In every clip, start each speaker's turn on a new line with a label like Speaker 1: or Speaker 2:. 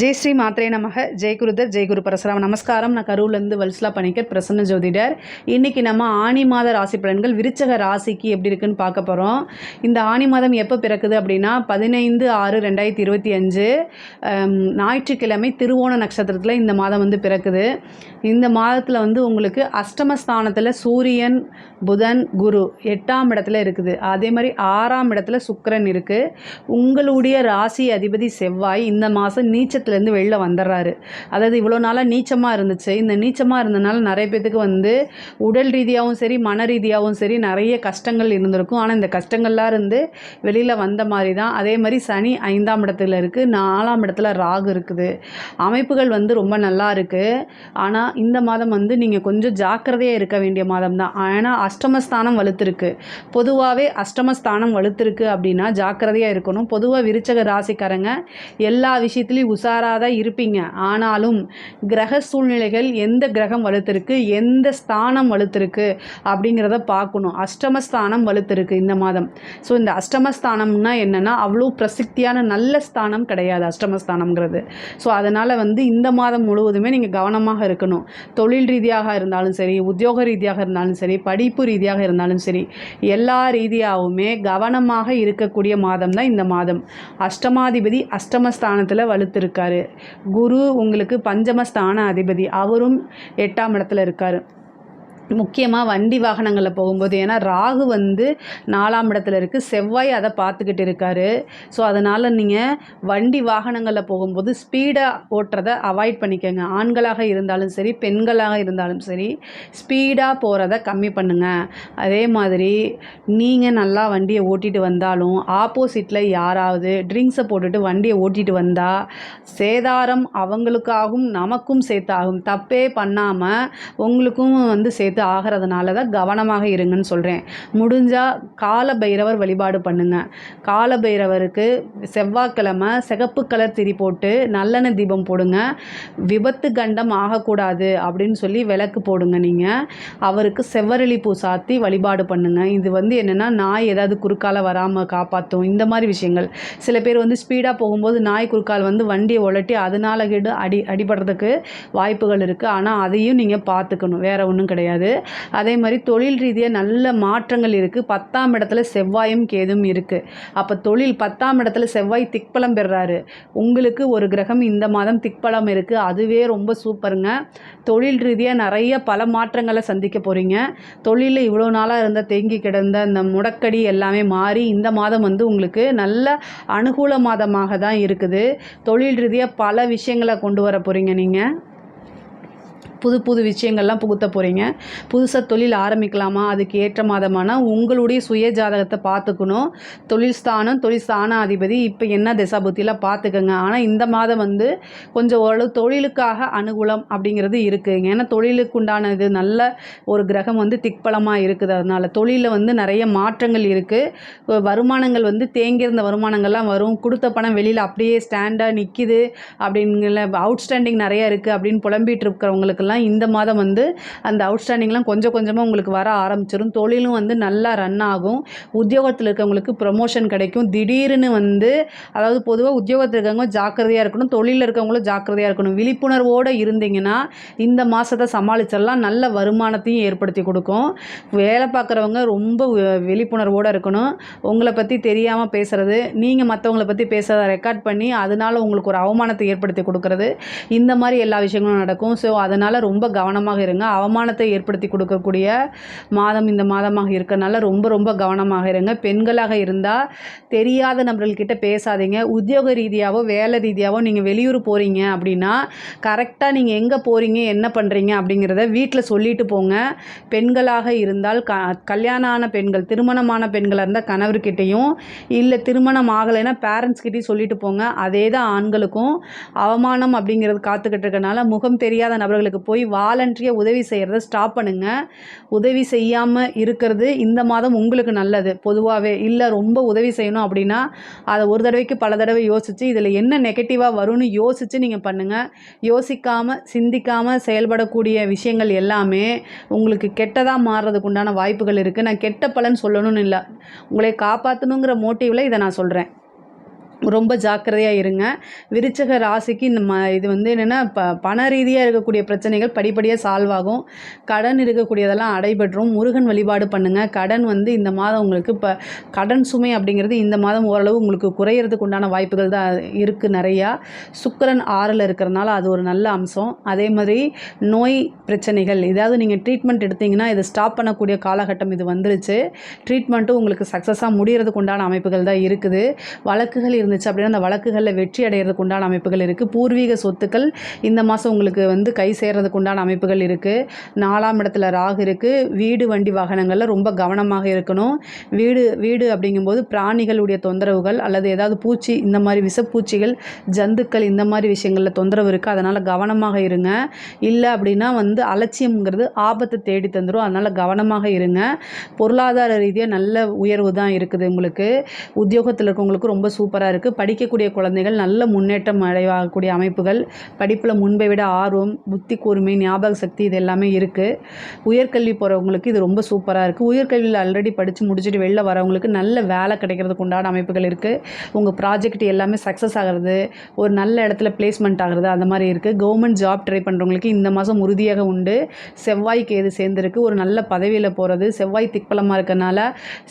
Speaker 1: ஜெய் ஸ்ரீ மாத்ரே நமக. ஜெய் குருதர், ஜெய் குரு பரசுராம. நமஸ்காரம். நான் கரூர்லேருந்து வல்சலா பணிக்கர், பிரசன்ன ஜோதிடர். இன்றைக்கி நம்ம ஆனி மாத ராசி பலன்கள் விருச்சக ராசிக்கு எப்படி இருக்குன்னு பார்க்க போகிறோம். இந்த ஆனி மாதம் எப்போ பிறக்குது அப்படின்னா 15/6/2025 ஞாயிற்றுக்கிழமை திருவோண நட்சத்திரத்தில் இந்த மாதம் வந்து பிறக்குது. இந்த மாதத்தில் வந்து உங்களுக்கு அஷ்டமஸ்தானத்தில் சூரியன், புதன், குரு 8ஆம் இடத்துல இருக்குது. அதே மாதிரி 6ஆம் இடத்துல சுக்கிரன் இருக்குது. உங்களுடைய ராசி அதிபதி செவ்வாய் இந்த மாதம் நீச்சத்துலேருந்து வெளில வந்துடுறாரு. அதாவது இவ்வளோ நாளாக நீச்சமாக இருந்துச்சு. இந்த நீச்சமாக இருந்தனால நிறைய பேத்துக்கு வந்து உடல் ரீதியாகவும் சரி, மன ரீதியாகவும் சரி நிறைய கஷ்டங்கள் இருந்திருக்கும். ஆனால் இந்த கஷ்டங்கள்லாம் இருந்து வெளியில் வந்த மாதிரி தான். அதே மாதிரி சனி 5ஆம் இடத்துல இருக்குது, 4ஆம் இடத்துல ராகு இருக்குது. அமைப்புகள் வந்து ரொம்ப நல்லா இருக்குது. ஆனால் இந்த மாதம் வந்து நீங்கள் கொஞ்சம் ஜாக்கிரதையாக இருக்க வேண்டிய மாதம் தான். ஏன்னா அஷ்டமஸ்தானம் வலுத்திருக்கு. பொதுவாகவே அஷ்டமஸ்தானம் வலுத்திருக்கு அப்படின்னா ஜாக்கிரதையாக இருக்கணும். பொதுவாக விருச்சக ராசிக்காரங்க எல்லா விஷயத்துலையும் உஷாராக தான் இருப்பீங்க. ஆனாலும் கிரக சூழ்நிலைகள், எந்த கிரகம் வலுத்திருக்கு, எந்த ஸ்தானம் வலுத்திருக்கு அப்படிங்கிறத பார்க்கணும். அஷ்டமஸ்தானம் வலுத்திருக்கு இந்த மாதம். ஸோ இந்த அஷ்டமஸ்தானம்னா என்னென்னா அவ்வளோ பிரசித்தியான நல்ல ஸ்தானம் கிடையாது அஷ்டமஸ்தானம்ங்கிறது. ஸோ அதனால் வந்து இந்த மாதம் முழுவதுமே நீங்கள் கவனமாக இருக்கணும். தொழில் ரீதியாக இருந்தாலும் சரி, உத்தியோக ரீதியாக இருந்தாலும் சரி, படிப்பு ரீதியாக இருந்தாலும் சரி, எல்லா ரீதியாகவுமே கவனமாக இருக்கக்கூடிய மாதம் தான் இந்த மாதம். அஷ்டமாதிபதி அஷ்டமஸ்தானத்தில் வலுத்திருக்காரு. குரு உங்களுக்கு பஞ்சமஸ்தான அதிபதி, அவரும் 8ஆம் இடத்துல இருக்கார். முக்கியமாக வண்டி வாகனங்களில் போகும்போது, ஏன்னா ராகு வந்து 4ஆம் இடத்துல இருக்குது, செவ்வாய் அதை பார்த்துக்கிட்டு இருக்கார். ஸோ அதனால் நீங்கள் வண்டி வாகனங்களில் போகும்போது ஸ்பீடாக ஓட்டுறதை அவாய்ட் பண்ணிக்கோங்க. ஆண்களாக இருந்தாலும் சரி, பெண்களாக இருந்தாலும் சரி, ஸ்பீடாக போகிறத கம்மி பண்ணுங்கள். அதே மாதிரி நீங்கள் நல்லா வண்டியை ஓட்டிகிட்டு வந்தாலும் ஆப்போசிட்டில் யாராவது ட்ரிங்க்ஸை போட்டுட்டு வண்டியை ஓட்டிகிட்டு வந்தால் சேதாரம் அவங்களுக்காகவும் நமக்கும் சேர்த்தாகும். தப்பே பண்ணாமல் உங்களுக்கும் வந்து சேர்த்து ஆகிறதுனால தான் கவனமாக இருங்கன்னு சொல்கிறேன். முடிஞ்சால் கால பைரவர் வழிபாடு பண்ணுங்கள். கால பைரவருக்கு செவ்வாய்க்கிழமை சிகப்பு கலர் திரி போட்டு நல்லெண்ணெய் தீபம் போடுங்க. விபத்து கண்டம் ஆகக்கூடாது அப்படின்னு சொல்லி விளக்கு போடுங்க. நீங்கள் அவருக்கு செவ்வரளி பூ சாத்தி வழிபாடு பண்ணுங்கள். இது வந்து என்னென்னா நாய் ஏதாவது குறுக்கால வராமல் காப்பாற்றும். இந்த மாதிரி விஷயங்கள். சில பேர் வந்து ஸ்பீடாக போகும்போது நாய் குறுக்கால் வந்து வண்டியை உலட்டி அதனால் அடிபடுறதுக்கு வாய்ப்புகள் இருக்குது. ஆனால் அதையும் நீங்கள் பார்த்துக்கணும், வேறு ஒன்றும் கிடையாது. அதே மாதிரி தொழில் ரீதியாக நல்ல மாற்றங்கள் இருக்குது. 10ஆம் இடத்துல செவ்வாயும் கேதும் இருக்குது. அப்போ தொழில் 10ஆம் இடத்துல செவ்வாய் திக்பலம் பெறுறாரு. உங்களுக்கு ஒரு கிரகம் இந்த மாதம் திக்பலம் இருக்குது. அதுவே ரொம்ப சூப்பருங்க. தொழில் ரீதியாக நிறைய பல மாற்றங்களை சந்திக்க போகிறீங்க. தொழிலில் இவ்வளோ நாளாக இருந்த தேங்கி கிடந்த அந்த முடக்கடி எல்லாமே மாறி இந்த மாதம் வந்து உங்களுக்கு நல்ல அனுகூல மாதமாக தான் இருக்குது. தொழில் ரீதியாக பல விஷயங்களை கொண்டு வர போகிறீங்க. நீங்கள் புது புது விஷயங்கள்லாம் புகுத்த போகிறீங்க. புதுசாக தொழில் ஆரம்பிக்கலாமா, அதுக்கு ஏற்ற மாதமான உங்களுடைய சுய ஜாதகத்தை பார்த்துக்கணும். தொழில் ஸ்தானாதிபதி இப்போ என்ன திசாபுத்தியில் பார்த்துக்கோங்க. ஆனால் இந்த மாதம் வந்து கொஞ்சம் ஓரளவு தொழிலுக்காக அனுகூலம் அப்படிங்கிறது இருக்குதுங்க. ஏன்னா தொழிலுக்கு உண்டானது நல்ல ஒரு கிரகம் வந்து திக்பலமாக இருக்குது. அதனால் தொழிலில் வந்து நிறைய மாற்றங்கள் இருக்குது. வருமானங்கள் வந்து தேங்கியிருந்த வருமானங்கள்லாம் வரும். கொடுத்த பணம் வெளியில் அப்படியே ஸ்டாண்டாக நிற்கிது அப்படிங்கிற அவுட்ஸ்டாண்டிங் நிறையா இருக்குது அப்படின்னு புலம்பிகிட்டு இருக்கிறவங்களுக்கெல்லாம் இந்த மாதம் வந்து அந்த அவுட்ஸ்டாண்டிங்லாம் கொஞ்சம் கொஞ்சமாக உங்களுக்கு வர ஆரம்பிச்சிடும். தொழிலும் வந்து நல்லா ரன் ஆகும். உத்தியோகத்தில் இருக்கவங்களுக்கு ப்ரொமோஷன் கிடைக்கும். திடீர்னு வந்து, அதாவது பொதுவாக உத்தியோகத்தில் இருக்கவங்க ஜாக்கிரதையாக இருக்கணும், தொழிலில் இருக்கவங்களும் ஜாக்கிரதையாக இருக்கணும். விழிப்புணர்வோடு இருந்தீங்கன்னா இந்த மாதத்தை சமாளிச்சிடலாம். நல்ல வருமானத்தையும் ஏற்படுத்தி கொடுக்கும். வேலை பார்க்குறவங்க ரொம்ப விழிப்புணர்வோடு இருக்கணும். உங்களை பற்றி தெரியாமல் பேசுகிறது, நீங்கள் மற்றவங்களை பற்றி பேசுகிறத ரெக்கார்ட் பண்ணி அதனால் உங்களுக்கு ஒரு அவமானத்தை ஏற்படுத்தி கொடுக்குறது, இந்த மாதிரி எல்லா விஷயங்களும் நடக்கும். ஸோ அதனால் ரொம்ப கவனமாக இருங்க. அவமானத்தை ஏற்படுத்தி கொடுக்கக்கூடிய மாதம் இந்த மாதமாக இருக்கனால ரொம்ப ரொம்ப கவனமாக இருங்க. பெண்களாக இருந்தால் தெரியாத நபர்கள்கிட்ட பேசாதீங்க. உத்தியோக ரீதியாகவோ வேலை ரீதியாகவோ நீங்கள் வெளியூர் போகிறீங்க அப்படின்னா கரெக்டாக நீங்கள் எங்கே போகிறீங்க, என்ன பண்ணுறீங்க அப்படிங்கிறத வீட்டில் சொல்லிட்டு போங்க. பெண்களாக இருந்தால் கல்யாணம் ஆன பெண்கள், திருமணமான பெண்களாக இருந்தால் கணவர்கிட்டையும், இல்லை திருமணம் ஆகலைன்னா பேரண்ட்ஸ்கிட்டையும் சொல்லிட்டு போங்க. அதே தான் ஆண்களுக்கும். அவமானம் அப்படிங்கிறது காத்துக்கிட்டு இருக்கனால முகம் தெரியாத நபர்களுக்கு போய் வாலண்டரியாக உதவி செய்கிறத ஸ்டாப் பண்ணுங்கள். உதவி செய்யாமல் இருக்கிறது இந்த மாதம் உங்களுக்கு நல்லது. பொதுவாகவே இல்லை ரொம்ப உதவி செய்யணும் அப்படின்னா அதை ஒரு தடவைக்கு பல தடவை யோசித்து இதில் என்ன நெகட்டிவாக வரும்னு யோசித்து நீங்கள் பண்ணுங்கள். யோசிக்காமல் சிந்திக்காமல் செயல்படக்கூடிய விஷயங்கள் எல்லாமே உங்களுக்கு கெட்டதாக மாறுறதுக்கு உண்டான வாய்ப்புகள் இருக்குது. நான் கெட்ட பலன் சொல்லணும்னு இல்லை, உங்களை காப்பாற்றணுங்கிற மோட்டிவில் இதை நான் சொல்கிறேன். ரொம்ப ஜாக்கிரதையாக இருங்க. விருச்சக ராசிக்கு இந்த இது வந்து என்னென்னா பண ரீதியாக இருக்கக்கூடிய பிரச்சனைகள் படிப்படியாக சால்வ் ஆகும். கடன் இருக்கக்கூடியதெல்லாம் அடைபற்றும். முருகன் வழிபாடு பண்ணுங்கள். கடன் வந்து இந்த மாதம் உங்களுக்கு இப்போ கடன் சுமை அப்படிங்கிறது இந்த மாதம் ஓரளவு உங்களுக்கு குறையிறதுக்கு உண்டான வாய்ப்புகள் தான் இருக்குது நிறையா. சுக்கிரன் 6ல் இருக்கிறனால அது ஒரு நல்ல அம்சம். அதே மாதிரி நோய் பிரச்சனைகள் ஏதாவது நீங்கள் ட்ரீட்மெண்ட் எடுத்தீங்கன்னா இதை ஸ்டாப் பண்ணக்கூடிய காலகட்டம் இது வந்துருச்சு. ட்ரீட்மெண்ட்டும் உங்களுக்கு சக்ஸஸாக முடிகிறதுக்கு உண்டான அமைப்புகள் தான் இருக்குது. வழக்குகள் இருந்துச்சு அப்படின்னா அந்த வழக்குகளில் வெற்றி அடைகிறதுக்கு உண்டான அமைப்புகள் இருக்குது. பூர்வீக சொத்துக்கள் இந்த மாதம் உங்களுக்கு வந்து கை சேர்றதுக்கு உண்டான அமைப்புகள் இருக்குது. 4ஆம் இடத்துல ராகு இருக்குது. வீடு வண்டி வாகனங்களில் ரொம்ப கவனமாக இருக்கணும். வீடு அப்படிங்கும்போது பிராணிகளுடைய தொந்தரவுகள் அல்லது ஏதாவது பூச்சி இந்த மாதிரி விஷப்பூச்சிகள் ஜந்துக்கள் இந்த மாதிரி விஷயங்களில் தொந்தரவு இருக்குது. அதனால் கவனமாக இருங்க. இல்லை அப்படின்னா வந்து அலட்சியம்ங்கிறது ஆபத்தை தேடி தந்துடும். அதனால் கவனமாக இருங்க. பொருளாதார ரீதியாக நல்ல உயர்வு தான் இருக்குது. உங்களுக்கு உத்தியோகத்தில் இருக்கவங்களுக்கு ரொம்ப சூப்பராக இருக்குது. படிக்கக்கூடிய குழந்தைகள் நல்ல முன்னேற்றம் அடையக்கூடிய அமைப்புகள். படிப்பில் முன்பை விட ஆர்வம், புத்தி கூர்மை, ஞாபக சக்தி இது எல்லாமே இருக்குது. உயர்கல்வி போகிறவங்களுக்கு இது ரொம்ப சூப்பராக இருக்குது. உயர்கல்வியில் ஆல்ரெடி படித்து முடிச்சுட்டு வெளில வரவங்களுக்கு நல்ல வேலை கிடைக்கிறதுக்கு உண்டான அமைப்புகள் இருக்குது. உங்கள் ப்ராஜெக்ட் எல்லாமே சக்ஸஸ் ஆகிறது, ஒரு நல்ல இடத்துல பிளேஸ்மெண்ட் ஆகிறது அந்த மாதிரி இருக்குது. கவர்மெண்ட் ஜாப் ட்ரை பண்ணுறவங்களுக்கு இந்த மாதம் உறுதியாக உண்டு. செவ்வாய் கேது சேர்ந்துருக்கு. ஒரு நல்ல பதவியில் போகிறது. செவ்வாய் திக்பலமாக இருக்கனால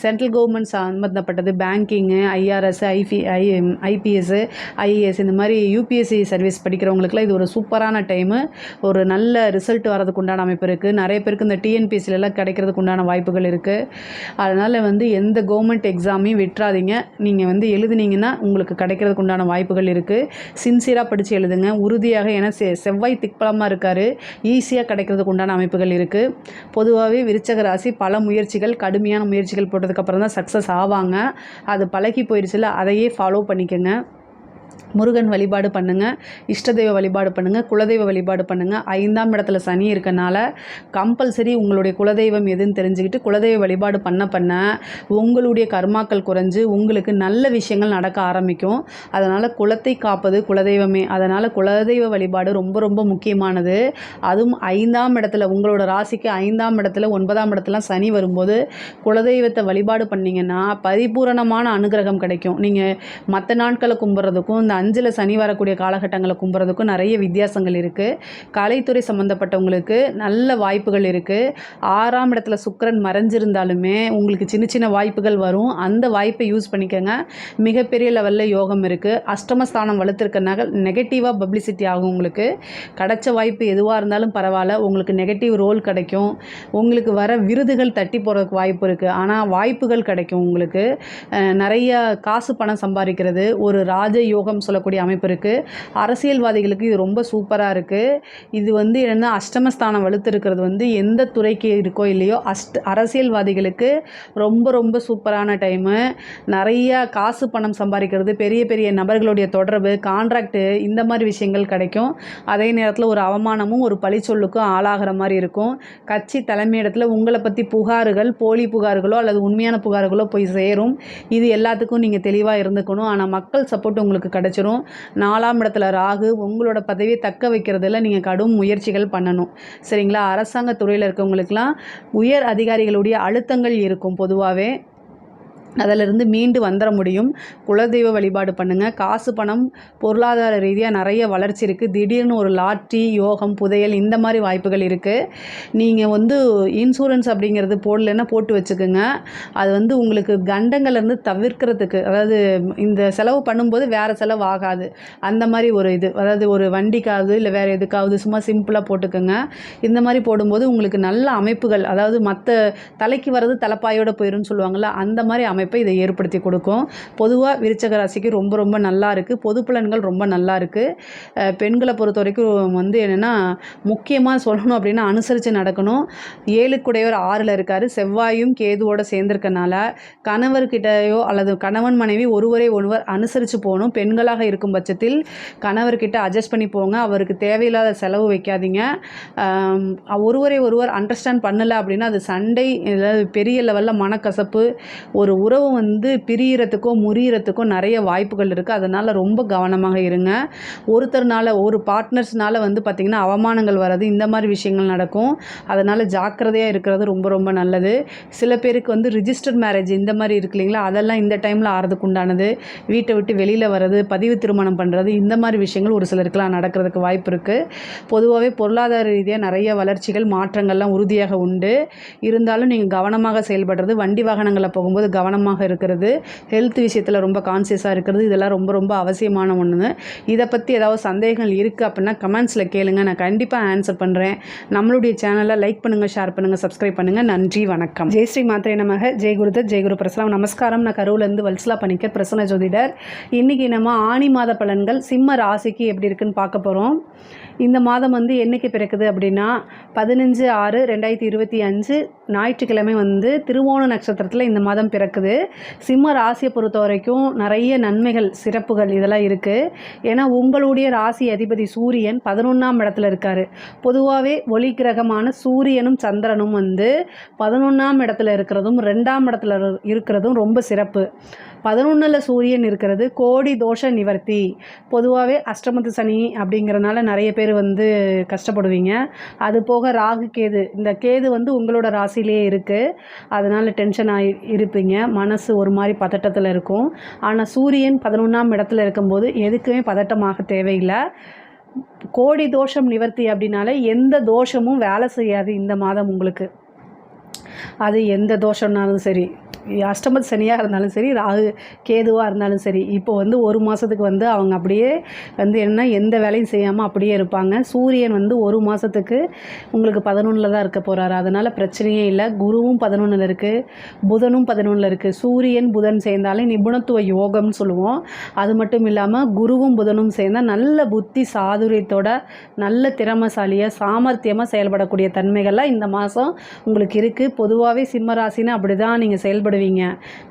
Speaker 1: சென்ட்ரல் கவர்மெண்ட் சம்மந்தப்பட்டது பேங்கிங்கு, ஐஆர்எஸ், ஐபிஎஸ், ஐஏஎஸ் இந்த மாதிரி யூபிஎஸ்சி சர்வீஸ் படிக்கிறவங்களுக்குலாம் இது ஒரு சூப்பரான டைமு. ஒரு நல்ல ரிசல்ட் வரதுக்கு உண்டான அமைப்பு இருக்குது. நிறைய பேருக்கு இந்த டிஎன்பிஎஸ்சிலலாம் கிடைக்கிறதுக்கு உண்டான வாய்ப்புகள் இருக்குது. அதனால் வந்து எந்த கவர்மெண்ட் எக்ஸாமையும் விட்டுறாதீங்க. நீங்கள் வந்து எழுதுனீங்கன்னா உங்களுக்கு கிடைக்கிறதுக்கு உண்டான வாய்ப்புகள் இருக்குது. சின்சியராக படித்து எழுதுங்க உறுதியாக. ஏன்னா செவ்வாய் திக்பலமாக இருக்கார். ஈஸியாக கிடைக்கிறதுக்கு உண்டான அமைப்புகள் இருக்குது. பொதுவாகவே விருச்சக ராசி பல முயற்சிகள் கடுமையான முயற்சிகள் போட்டதுக்கப்புறம் தான் சக்ஸஸ் ஆவாங்க. அது பழகி போயிடுச்சுல, அதையே ஃபாலோ பண்ணிக்கோங்க. முருகன் வழிபாடு பண்ணுங்கள். இஷ்டதெய்வ வழிபாடு பண்ணுங்கள். குலதெய்வ வழிபாடு பண்ணுங்கள். 5ஆம் இடத்துல சனி இருக்கனால கம்பல்சரி உங்களுடைய குலதெய்வம் எதுன்னு தெரிஞ்சுக்கிட்டு குலதெய்வ வழிபாடு பண்ண உங்களுடைய கர்மாக்கள் குறைஞ்சு உங்களுக்கு நல்ல விஷயங்கள் நடக்க ஆரம்பிக்கும். அதனால் குலத்தை காப்பது குலதெய்வமே. அதனால் குலதெய்வ வழிபாடு ரொம்ப ரொம்ப முக்கியமானது. அதுவும் 5ஆம் இடத்துல உங்களோட ராசிக்கு 5ஆம் இடத்துல 9ஆம் இடத்துல சனி வரும்போது குலதெய்வத்தை வழிபாடு பண்ணிங்கன்னா பரிபூரணமான அனுகிரகம் கிடைக்கும். நீங்கள் மற்ற நாட்களை கும்பிட்றதுக்கும் இந்த 5ல் சனி வரக்கூடிய காலகட்டங்களை கும்பிட்றதுக்கும் நிறைய வித்தியாசங்கள் இருக்குது. கலைத்துறை சம்மந்தப்பட்டவங்களுக்கு நல்ல வாய்ப்புகள் இருக்குது. 6ஆம் இடத்துல சுக்கிரன் மறைஞ்சிருந்தாலுமே உங்களுக்கு சின்ன சின்ன வாய்ப்புகள் வரும். அந்த வாய்ப்பை யூஸ் பண்ணிக்கோங்க. மிகப்பெரிய லெவலில் யோகம் இருக்குது. அஷ்டமஸ்தானம் வலுத்திருக்கனால நெகட்டிவாக பப்ளிசிட்டி ஆகும். உங்களுக்கு கிடைச்ச வாய்ப்பு எதுவாக இருந்தாலும் பரவாயில்ல, உங்களுக்கு நெகட்டிவ் ரோல் கிடைக்கும். உங்களுக்கு வர விருதுகள் தட்டி போகிறதுக்கு வாய்ப்பு இருக்குது. ஆனால் வாய்ப்புகள் கிடைக்கும். உங்களுக்கு நிறைய காசு பணம் சம்பாதிக்கிறது ஒரு ராஜ யோகம் சொல்லக்கூடிய அமைப்பு இருக்குது. அரசியல்வாதிகளுக்கு இது ரொம்ப சூப்பராக இருக்குது. இது வந்து என்னென்னா அஷ்டமஸ்தானம் வலுத்து இருக்கிறது வந்து எந்த துறைக்கு இருக்கோ இல்லையோ அரசியல்வாதிகளுக்கு ரொம்ப ரொம்ப சூப்பரான டைமு. நிறைய காசு பணம் சம்பாதிக்கிறது, பெரிய பெரிய நபர்களுடைய தொடர்பு, கான்ட்ராக்டு இந்த மாதிரி விஷயங்கள் கிடைக்கும். அதே நேரத்தில் ஒரு அவமானமும் ஒரு பழிச்சொல்லுக்கும் ஆளாகிற மாதிரி இருக்கும். கட்சி தலைமையிடத்தில் உங்களை பற்றி புகார்கள், போலி புகார்களோ அல்லது உண்மையான புகார்களோ போய் சேரும். இது எல்லாத்துக்கும் நீங்கள் தெளிவாக இருந்துக்கணும். ஆனால் மக்கள் சப்போர்ட் உங்களுக்கு கிடைச்சிரும். 4ஆம் இடத்துல ராகு உங்களோட பதவியை தக்க வைக்கிறதுல நீங்கள் கடும் முயற்சிகள் பண்ணணும். சரிங்களா? அரசாங்க துறையில் இருக்கவங்களுக்கெல்லாம் உயர் அதிகாரிகளுடைய அழுத்தங்கள் இருக்கும். பொதுவாகவே அதிலிருந்து மீண்டு வந்துட முடியும். குலதெய்வ வழிபாடு பண்ணுங்கள். காசு பணம் பொருளாதார ரீதியாக நிறைய வளர்ச்சி இருக்குது. திடீர்னு ஒரு லாட்ரி யோகம் புதையல் இந்த மாதிரி வாய்ப்புகள் இருக்குது. நீங்கள் வந்து இன்சூரன்ஸ் அப்படிங்கிறது போடலைன்னா போட்டு வச்சுக்கோங்க. அது வந்து உங்களுக்கு கண்டங்கள்லேருந்து தவிர்க்கிறதுக்கு, அதாவது இந்த செலவு பண்ணும்போது வேறு செலவு ஆகாது அந்த மாதிரி ஒரு இது. அதாவது ஒரு வண்டிக்காவது இல்லை வேறு எதுக்காவது சும்மா சிம்பிளாக போட்டுக்கோங்க. இந்த மாதிரி போடும்போது உங்களுக்கு நல்ல அமைப்புகள், அதாவது மற்ற தலைக்கு வர்றது தலைப்பாயோடு போயிடும்னு சொல்லுவாங்கள்ல, அந்த மாதிரி அமைப்பை இதை ஏற்படுத்தி கொடுக்கும். பொதுவாக விருச்சக ராசிக்கு ரொம்ப ரொம்ப நல்லா இருக்குது. பொது பலன்கள் ரொம்ப நல்லா இருக்குது. பெண்களை பொறுத்த வரைக்கும் வந்து என்னென்னா முக்கியமாக சொல்லணும் அப்படின்னா அனுசரித்து நடக்கணும். 7க்குடையவர் 6ல் இருக்கார். செவ்வாயும் கேதுவோடு சேர்ந்திருக்கனால கணவர்கிட்டையோ அல்லது கணவன் மனைவி ஒருவரை ஒருவர் அனுசரித்து போகணும். பெண்களாக இருக்கும் பட்சத்தில் கணவர்கிட்ட அட்ஜஸ்ட் பண்ணி போங்க. அவருக்கு தேவையில்லாத செலவு வைக்காதீங்க. ஒருவரை ஒருவர் அண்டர்ஸ்டாண்ட் பண்ணலை அப்படின்னா அது சண்டை, ஏதாவது பெரிய லெவலில் மனக்கசப்பு, ஒரு உறவு வந்து பிரியறதுக்கோ முறியறதுக்கோ நிறைய வாய்ப்புகள் இருக்குது. அதனால் ரொம்ப கவனமாக இருங்க. ஒருத்தர்னால ஒரு பார்ட்னர்ஸ்னால வந்து பார்த்திங்கன்னா அவமானங்கள் வர்றது இந்த மாதிரி விஷயங்கள் நடக்கும். அதனால் ஜாக்கிரதையாக இருக்கிறது ரொம்ப ரொம்ப நல்லது. சில பேருக்கு வந்து ரிஜிஸ்டர்ட் மேரேஜ் இந்த மாதிரி இருக்கு இல்லைங்களா, அதெல்லாம் இந்த டைமில் ஆகிறதுக்கு உண்டானது. வீட்டை விட்டு வெளியில் வர்றது, பதிவு திருமணம் பண்ணுறது இந்த மாதிரி விஷயங்கள் ஒரு சிலருக்குலாம் நடக்கிறதுக்கு வாய்ப்பு இருக்குது. பொதுவாகவே பொருளாதார ரீதியாக நிறைய வளர்ச்சிகள் மாற்றங்கள்லாம் உறுதியாக உண்டு. இருந்தாலும் நீங்கள் கவனமாக செயல்படுறது, வண்டி வாகனங்களில் போகும்போது கவனமாக இருக்கிறது, ஹெல்த் விஷயத்தில் ரொம்ப கான்சியஸாக இருக்கிறது, இதெல்லாம் ரொம்ப ரொம்ப அவசியமான ஒன்று. இதை பற்றி ஏதாவது சந்தேகங்கள் இருக்குது அப்படின்னா கமெண்ட்ஸில் கேளுங்க, நான் கண்டிப்பாக ஆன்சர் பண்ணுறேன். நம்மளுடைய சேனலை லைக் பண்ணுங்கள், ஷேர் பண்ணுங்கள், சப்ஸ்கிரைப் பண்ணுங்கள். நன்றி, வணக்கம். ஜெய் ஸ்ரீ மாத்ரே நமக. ஜெய் குருதத், ஜெய் குரு பிரசலாம். நமஸ்காரம். நான் கரூர்லேருந்து வல்சலா பணிக்கர், பிரசன்ன ஜோதிடர். இன்றைக்கி நம்ம ஆனி மாத பலன்கள் சிம்ம ராசிக்கு எப்படி இருக்குன்னு பார்க்க போகிறோம். இந்த மாதம் வந்து என்றைக்கு பிறக்குது அப்படின்னா 15/6/2025 ஞாயிற்றுக்கிழமை வந்து திருவோண நட்சத்திரத்தில் இந்த மாதம் பிறக்குது. சிம்ம ராசியை பொறுத்த வரைக்கும் நிறைய நன்மைகள், சிறப்புகள் இதெல்லாம் இருக்குது. ஏன்னா உங்களுடைய ராசி அதிபதி சூரியன் 11ஆம் இடத்துல இருக்கார். பொதுவாகவே ஒளி கிரகமான சூரியனும் சந்திரனும் வந்து 11ஆம் இடத்துல இருக்கிறதும் 2ஆம் இடத்துல இருக்கிறதும் ரொம்ப சிறப்பு. 11ல் சூரியன் இருக்கிறது கோடி தோஷ நிவர்த்தி. பொதுவாகவே அஷ்டமத்து சனி அப்படிங்கிறனால நிறைய பேர் வந்து கஷ்டப்படுவீங்க. அது போக ராகு கேது, இந்த கேது வந்து உங்களோட ராசியிலே இருக்குது. அதனால் டென்ஷன் இருப்பீங்க, மனசு ஒரு மாதிரி பதட்டத்தில் இருக்கும். ஆனால் சூரியன் 11ஆம் இடத்துல இருக்கும்போது எதுக்குமே பதட்டமாக தேவையில்லை. கோடி தோஷம் நிவர்த்தி அப்படின்னாலே எந்த தோஷமும் வேலை செய்யாது இந்த மாதம் உங்களுக்கு. அது எந்த தோஷம்னாலும் சரி, அஷ்டமத்து சனியாக இருந்தாலும் சரி, ராகு கேதுவாக இருந்தாலும் சரி, இப்போ வந்து ஒரு மாதத்துக்கு வந்து அவங்க அப்படியே வந்து என்ன எந்த வேலையும் செய்யாமல் அப்படியே இருப்பாங்க. சூரியன் வந்து ஒரு மாதத்துக்கு உங்களுக்கு 11ல் தான் இருக்க போகிறாரு. அதனால் பிரச்சனையே இல்லை. குருவும் 11ல் இருக்குது, புதனும் 11ல் இருக்குது. சூரியன் புதன் சேர்ந்தாலே நிபுணத்துவ யோகம்னு சொல்லுவோம். அது மட்டும் இல்லாமல் குருவும் புதனும் சேர்ந்தால் நல்ல புத்தி சாதுரியத்தோட நல்ல திறமைசாலியாக சாமர்த்தியமாக செயல்படக்கூடிய தன்மைகள்லாம் இந்த மாதம் உங்களுக்கு இருக்குது. பொதுவாகவே சிம்மராசின்னு அப்படி தான் நீங்கள் செயல்படுவீங்க.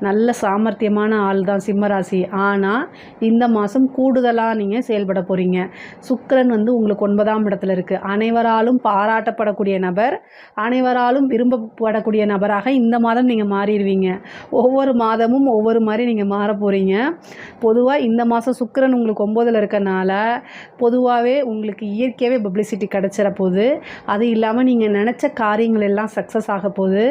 Speaker 1: நல்ல சாமர்த்தியமான ஆள் தான் சிம்மராசி. ஆனால் இந்த மாதம் கூடுதலாக நீங்கள் செயல்பட போகிறீங்க. சுக்கிரன் வந்து உங்களுக்கு 9ஆம் இடத்துல இருக்குது. அனைவராலும் பாராட்டப்படக்கூடிய நபர், அனைவராலும் விரும்பப்படக்கூடிய நபராக இந்த மாதம் நீங்கள் மாறிடுவீங்க. ஒவ்வொரு மாதமும் ஒவ்வொரு மாதிரி நீங்கள் மாற போகிறீங்க. பொதுவாக இந்த மாதம் சுக்கிரன் உங்களுக்கு 9ல் இருக்கனால பொதுவாகவே உங்களுக்கு இயற்கையாகவே பப்ளிசிட்டி கிடச்சிட போகுது. அது இல்லாமல் நீங்கள் நினச்ச காரியங்கள் எல்லாம் சக்ஸஸ் ஆக போகுது.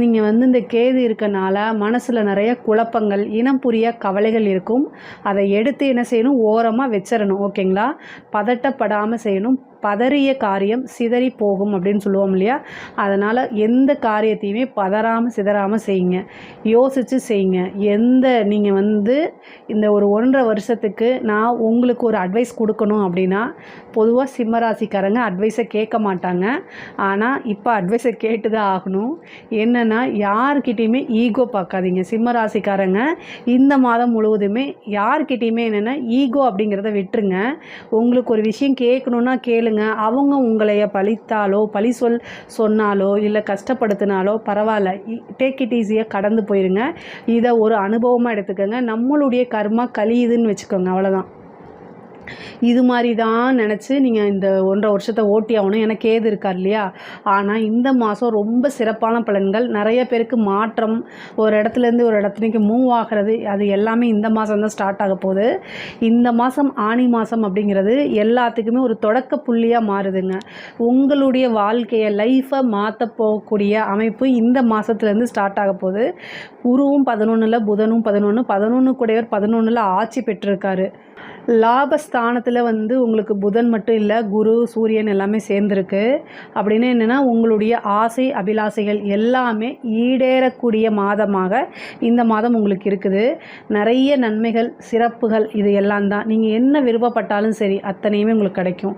Speaker 1: நீங்கள் வந்து இந்த கேது இருக்கனால மனசில் நிறைய குழப்பங்கள், இனம் புரிய கவலைகள் இருக்கும். அதை எடுத்து என்ன செய்யணும், ஓரமாக வச்சிடணும். ஓகேங்களா? பதட்டப்படாமல் செய்யணும். பதறிய காரியம் சிதறி போகும் அப்படின்னு சொல்லுவோம் இல்லையா? அதனால் எந்த காரியத்தையுமே பதறாமல் சிதறாமல் செய்யுங்க, யோசித்து செய்யுங்க. நீங்கள் வந்து இந்த ஒரு 1.5 வருஷத்துக்கு நான் உங்களுக்கு ஒரு அட்வைஸ் கொடுக்கணும் அப்படின்னா, பொதுவாக சிம்மராசிக்காரங்க அட்வைஸை கேட்க மாட்டாங்க. ஆனால் இப்போ அட்வைஸை கேட்டு தான் ஆகணும். என்னென்னா, யார்கிட்டையுமே ஈகோ பார்க்காதீங்க. சிம்மராசிக்காரங்க இந்த மாதம் முழுவதுமே யார்கிட்டையுமே என்னென்னா ஈகோ அப்படிங்கிறத விட்டுருங்க. உங்களுக்கு ஒரு விஷயம் கேட்கணுன்னா கேளுங்க. அவங்க உங்களைய பழித்தாலோ பழி சொன்னாலோ இல்லை கஷ்டப்படுத்தினாலோ பரவாயில்ல, டேக் இட் ஈஸியாக கடந்து போயிருங்க. இதை ஒரு அனுபவமாக எடுத்துக்கோங்க. நம்மளுடைய கர்மா கழியுதுன்னு வச்சுக்கோங்க, அவ்வளோதான். இது மாதிரி தான் நினச்சி நீங்கள் இந்த 1.5 வருஷத்தை ஓட்டி ஆகணும். எனக்கு ஏது இருக்கார் இல்லையா? ஆனால் இந்த மாதம் ரொம்ப சிறப்பான பலன்கள். நிறைய பேருக்கு மாற்றம், ஒரு இடத்துலேருந்து ஒரு இடத்துக்கு மூவ் ஆகிறது, அது எல்லாமே இந்த மாதம் தான் ஸ்டார்ட் ஆக போகுது. இந்த மாதம் ஆனி மாதம் அப்படிங்கிறது எல்லாத்துக்குமே ஒரு தொடக்க புள்ளியாக மாறுதுங்க. உங்களுடைய வாழ்க்கையை, லைஃப்பை மாற்ற போகக்கூடிய அமைப்பு இந்த மாதத்துலேருந்து ஸ்டார்ட் ஆக போகுது. குருவும் 11ல், புதனும் 11 கூடையவர் 11ல் ஆட்சி பெற்றிருக்காரு. லாபஸ்தானத்தில் வந்து உங்களுக்கு புதன் மட்டும் இல்லை, குரு சூரியன் எல்லாமே சேர்ந்துருக்கு. அப்படின்னு என்னென்னா உங்களுடைய ஆசை அபிலாசைகள் எல்லாமே ஈடேறக்கூடிய மாதமாக இந்த மாதம் உங்களுக்கு இருக்குது. நிறைய நன்மைகள், சிறப்புகள் இது எல்லாம் தான். நீங்கள் என்ன விருப்பப்பட்டாலும் சரி அத்தனையுமே உங்களுக்கு கிடைக்கும்.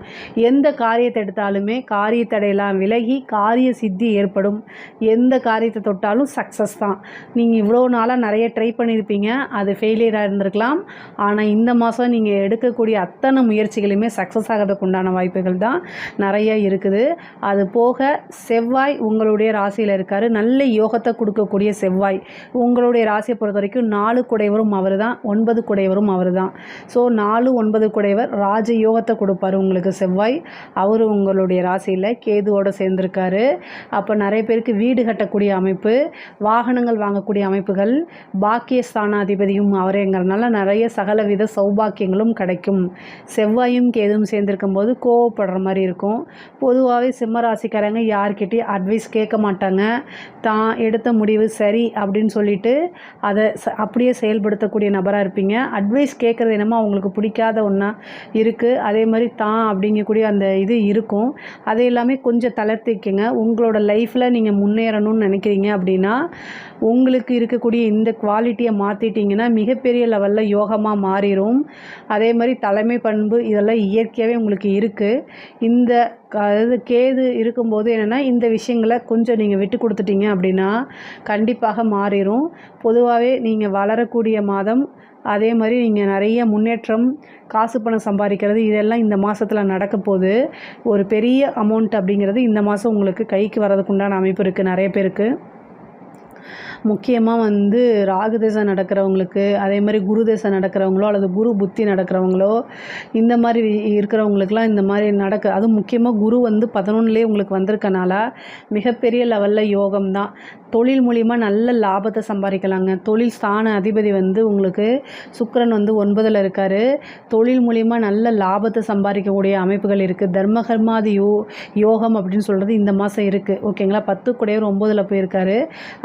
Speaker 1: எந்த காரியத்தை எடுத்தாலுமே காரியத்தடையெல்லாம் விலகி காரிய சித்தி ஏற்படும். எந்த காரியத்தை தொட்டாலும் சக்ஸஸ் தான். நீங்கள் இவ்வளோ நாளாக நிறைய ட்ரை பண்ணியிருப்பீங்க, அது ஃபெயிலியராக இருந்திருக்கலாம். ஆனால் இந்த மாதம் நீங்கள் எடுக்கக்கூடிய அத்தனை முயற்சிகளுமே சக்ஸஸ் ஆகிறதுக்கு உண்டான வாய்ப்புகள் தான் நிறைய இருக்குது. அது போக செவ்வாய் உங்களுடைய ராசியில் இருக்கார். நல்ல யோகத்தை கொடுக்கக்கூடிய செவ்வாய் உங்களுடைய ராசியை பொறுத்த வரைக்கும் 4 குடைவரும் அவர் தான், 9 குடைவரும் அவர் தான். ஸோ 4, 9 குடைவர் ராஜ யோகத்தை கொடுப்பார் உங்களுக்கு செவ்வாய். அவர் உங்களுடைய ராசியில் கேதுவோடு சேர்ந்திருக்காரு. அப்போ நிறைய பேருக்கு வீடு கட்டக்கூடிய அமைப்பு, வாகனங்கள் வாங்கக்கூடிய அமைப்புகள், பாக்கியஸ்தானாதிபதியும் அவரேங்கிறதுனால நிறைய சகலவித சௌபாக்கியங்களும் கிடைக்கும். செவ்வாயும் கேதுவும் சேர்ந்திருக்கும் போது கோவப்படுற மாதிரி இருக்கும். பொதுவாகவே சிம்ம ராசிக்காரங்க யார்கிட்டையும் அட்வைஸ் கேட்க மாட்டாங்க. தான் எடுத்த முடிவு சரி அப்படின்னு சொல்லிட்டு அதை அப்படியே செயல்படுத்தக்கூடிய நபராக இருப்பீங்க. அட்வைஸ் கேட்குறது என்னமோ அவங்களுக்கு பிடிக்காத ஒன்றா இருக்குது. அதே மாதிரி தான் அப்படிங்கக்கூடிய அந்த இது இருக்கும். அதை எல்லாமே கொஞ்சம் தளர்த்திக்கங்க. உங்களோட லைஃப்பில் நீங்கள் முன்னேறணும்னு நினைக்கிறீங்க அப்படின்னா உங்களுக்கு இருக்கக்கூடிய இந்த குவாலிட்டியை மாற்றிட்டிங்கன்னா மிகப்பெரிய லெவலில் யோகமாக மாறிடும். அதே மாதிரி தலைமை பண்பு இதெல்லாம் இயற்கையாகவே உங்களுக்கு இருக்குது. இந்த அதாவது கேது இருக்கும்போது என்னென்னா இந்த விஷயங்களை கொஞ்சம் நீங்கள் விட்டு கொடுத்துட்டீங்க அப்படின்னா கண்டிப்பாக மாறிடும். பொதுவாகவே நீங்கள் வளரக்கூடிய மாதம், அதே மாதிரி நீங்கள் நிறைய முன்னேற்றம், காசு பணம் சம்பாதிக்கிறது இதெல்லாம் இந்த மாதத்தில் நடக்க போகுது. ஒரு பெரிய அமௌண்ட் அப்படிங்கிறது இந்த மாதம் உங்களுக்கு கைக்கு வர்றதுக்கு உண்டான அமைப்பு இருக்குது நிறைய பேருக்கு. முக்கியமாக வந்து ராகு திசை நடக்கிறவங்களுக்கு, அதே மாதிரி குரு திசை நடக்கிறவங்களோ அல்லது குரு புத்தி நடக்கிறவங்களோ இந்த மாதிரி இருக்கிறவங்களுக்குலாம் இந்த மாதிரி அதுவும் முக்கியமாக குரு வந்து 11லேயே உங்களுக்கு வந்திருக்கனால மிகப்பெரிய லெவலில் யோகம் தான். தொழில் மூலிமா நல்ல லாபத்தை சம்பாதிக்கலாங்க. தொழில் ஸ்தான அதிபதி வந்து உங்களுக்கு சுக்கிரன் வந்து 9ல் இருக்கார். தொழில் மூலிமா நல்ல லாபத்தை சம்பாதிக்கக்கூடிய அமைப்புகள் இருக்குது. தர்மகர்மாதி யோகம் அப்படின்னு சொல்கிறது இந்த மாதம் இருக்குது. ஓகேங்களா, 10 குடையவர் 9ல் போயிருக்காரு.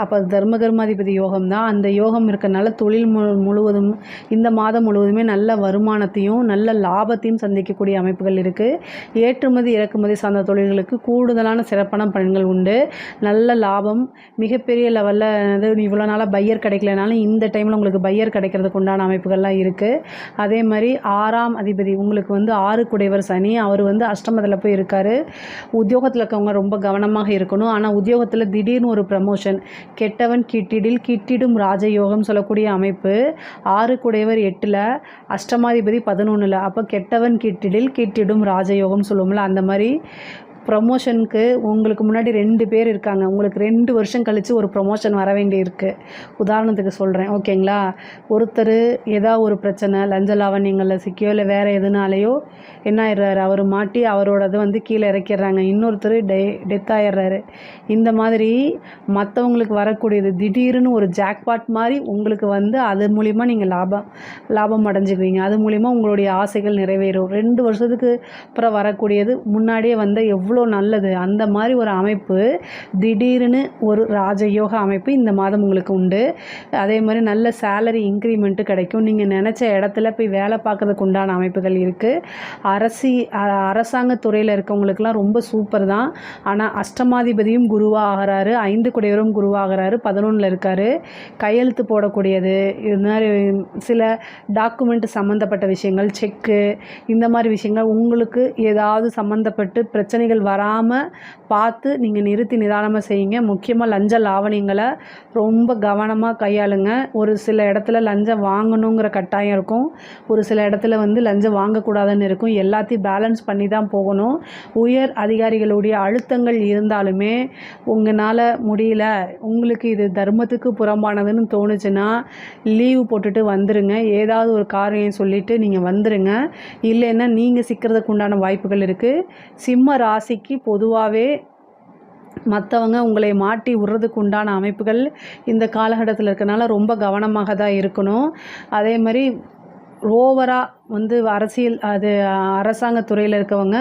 Speaker 1: அப்போ தர்மகர்மாதிபதி யோகம் தான். அந்த யோகம் இருக்கிறனால தொழில் முழுவதும் இந்த மாதம் முழுவதுமே நல்ல வருமானத்தையும் நல்ல லாபத்தையும் சந்திக்கக்கூடிய அமைப்புகள் இருக்குது. ஏற்றுமதி இறக்குமதி சார்ந்த தொழில்களுக்கு கூடுதலான சிறப்பான பலன்கள் உண்டு. நல்ல லாபம், மிகப்பெரிய லெவலில் இவ்வளோ நாளாக பையர் கிடைக்கலனாலும் இந்த டைமில் உங்களுக்கு பையர் கிடைக்கிறதுக்கு உண்டான அமைப்புகள்லாம் இருக்குது. அதே மாதிரி 6ஆம் அதிபதி உங்களுக்கு வந்து 6 குடைவர் சனி, அவர் வந்து அஷ்டமத்தில் போய் இருக்கார். உத்தியோகத்தில் இருக்கவங்க ரொம்ப கவனமாக இருக்கணும். ஆனால் உத்தியோகத்தில் திடீர்னு ஒரு ப்ரமோஷன், கெட்டவன் கிட்டிடில் கிட்டிடும் ராஜயோகம் சொல்லக்கூடிய அமைப்பு. 6 குடைவர் 8ல், அஷ்டமாதிபதி 11ல். அப்போ கெட்டவன் கிட்டிடில் கிட்டிடும் ராஜயோகம் சொல்லுவோம்ல, அந்த மாதிரி ப்ரமோஷனுக்கு உங்களுக்கு முன்னாடி 2 பேர் இருக்காங்க. உங்களுக்கு 2 வருஷம் கழித்து ஒரு ப்ரமோஷன் வர வேண்டி இருக்குது. உதாரணத்துக்கு சொல்கிறேன், ஓகேங்களா. ஒருத்தர் ஏதாவது ஒரு பிரச்சனை, லஞ்ச லாவண்யங்களில் சிக்கியோ இல்லை வேறு எதுனாலையோ என்ன ஆயிடுறாரு, அவர் மாட்டி அவரோடது வந்து கீழே இறக்கிடுறாங்க. இன்னொருத்தர் டெத் ஆயிடுறாரு. இந்த மாதிரி மற்றவங்களுக்கு வரக்கூடியது திடீர்னு ஒரு ஜாக்பாட் மாதிரி உங்களுக்கு வந்து அது மூலிமா நீங்கள் லாபம் அடைஞ்சிக்குவீங்க. அது மூலிமா உங்களுடைய ஆசைகள் நிறைவேறும். 2 வருஷத்துக்கு அப்புறம் வரக்கூடியது முன்னாடியே வந்து எவ்வளோ நல்லது. அந்த மாதிரி ஒரு அமைப்பு, திடீர்னு ஒரு ராஜயோக அமைப்பு இந்த மாதம் உங்களுக்கு உண்டு. அதே மாதிரி நல்ல சேலரி இன்க்ரிமெண்ட்டு கிடைக்கும். நீங்கள் நினச்ச இடத்துல போய் வேலை பார்க்கறதுக்கு உண்டான அமைப்புகள் இருக்குது. அரசாங்க துறையில் இருக்கவங்களுக்கெல்லாம் ரொம்ப சூப்பர் தான். ஆனால் அஷ்டமாதிபதியும் குருவாக ஆகிறாரு, 5 குடையவரும் குருவாகிறாரு, 11ல் இருக்கார். கையெழுத்து போடக்கூடியது, இது மாதிரி சில டாக்குமெண்ட் சம்மந்தப்பட்ட விஷயங்கள், செக்கு, இந்த மாதிரி விஷயங்கள் உங்களுக்கு ஏதாவது சம்மந்தப்பட்டு பிரச்சனைகள் வராமல் பார்த்து நீங்கள் நிறுத்தி நிதானமாக செய்யுங்க. முக்கியமாக லஞ்ச லாவணியங்களை ரொம்ப கவனமாக கையாளுங்க. ஒரு சில இடத்துல லஞ்சம் வாங்கணுங்கிற கட்டாயம் இருக்கும், ஒரு சில இடத்துல வந்து லஞ்சம் வாங்கக்கூடாதுன்னு இருக்கும். எல்லாத்தையும் பேலன்ஸ் பண்ணி தான் போகணும். உயர் அதிகாரிகளுடைய அழுத்தங்கள் இருந்தாலுமே உங்களால் முடியல, உங்களுக்கு இது தர்மத்துக்கு புறம்பானதுன்னு தோணுச்சுன்னா லீவு போட்டுட்டு வந்துடுங்க. ஏதாவது ஒரு காரியம் சொல்லிவிட்டு நீங்கள் வந்துடுங்க. இல்லைன்னா நீங்கள் சிக்கிறதுக்கு உண்டான வாய்ப்புகள் இருக்குது. சிம்ம ராசிக்கு பொதுவாகவே மற்றவங்க உங்களை மாட்டி விடுறதுக்கு உண்டான அமைப்புகள் இந்த காலகட்டத்தில் இருக்கனால ரொம்ப கவனமாக தான் இருக்கணும். அதே மாதிரி ஓவராக வந்து அரசியல் அரசாங்க துறையில் இருக்கவங்க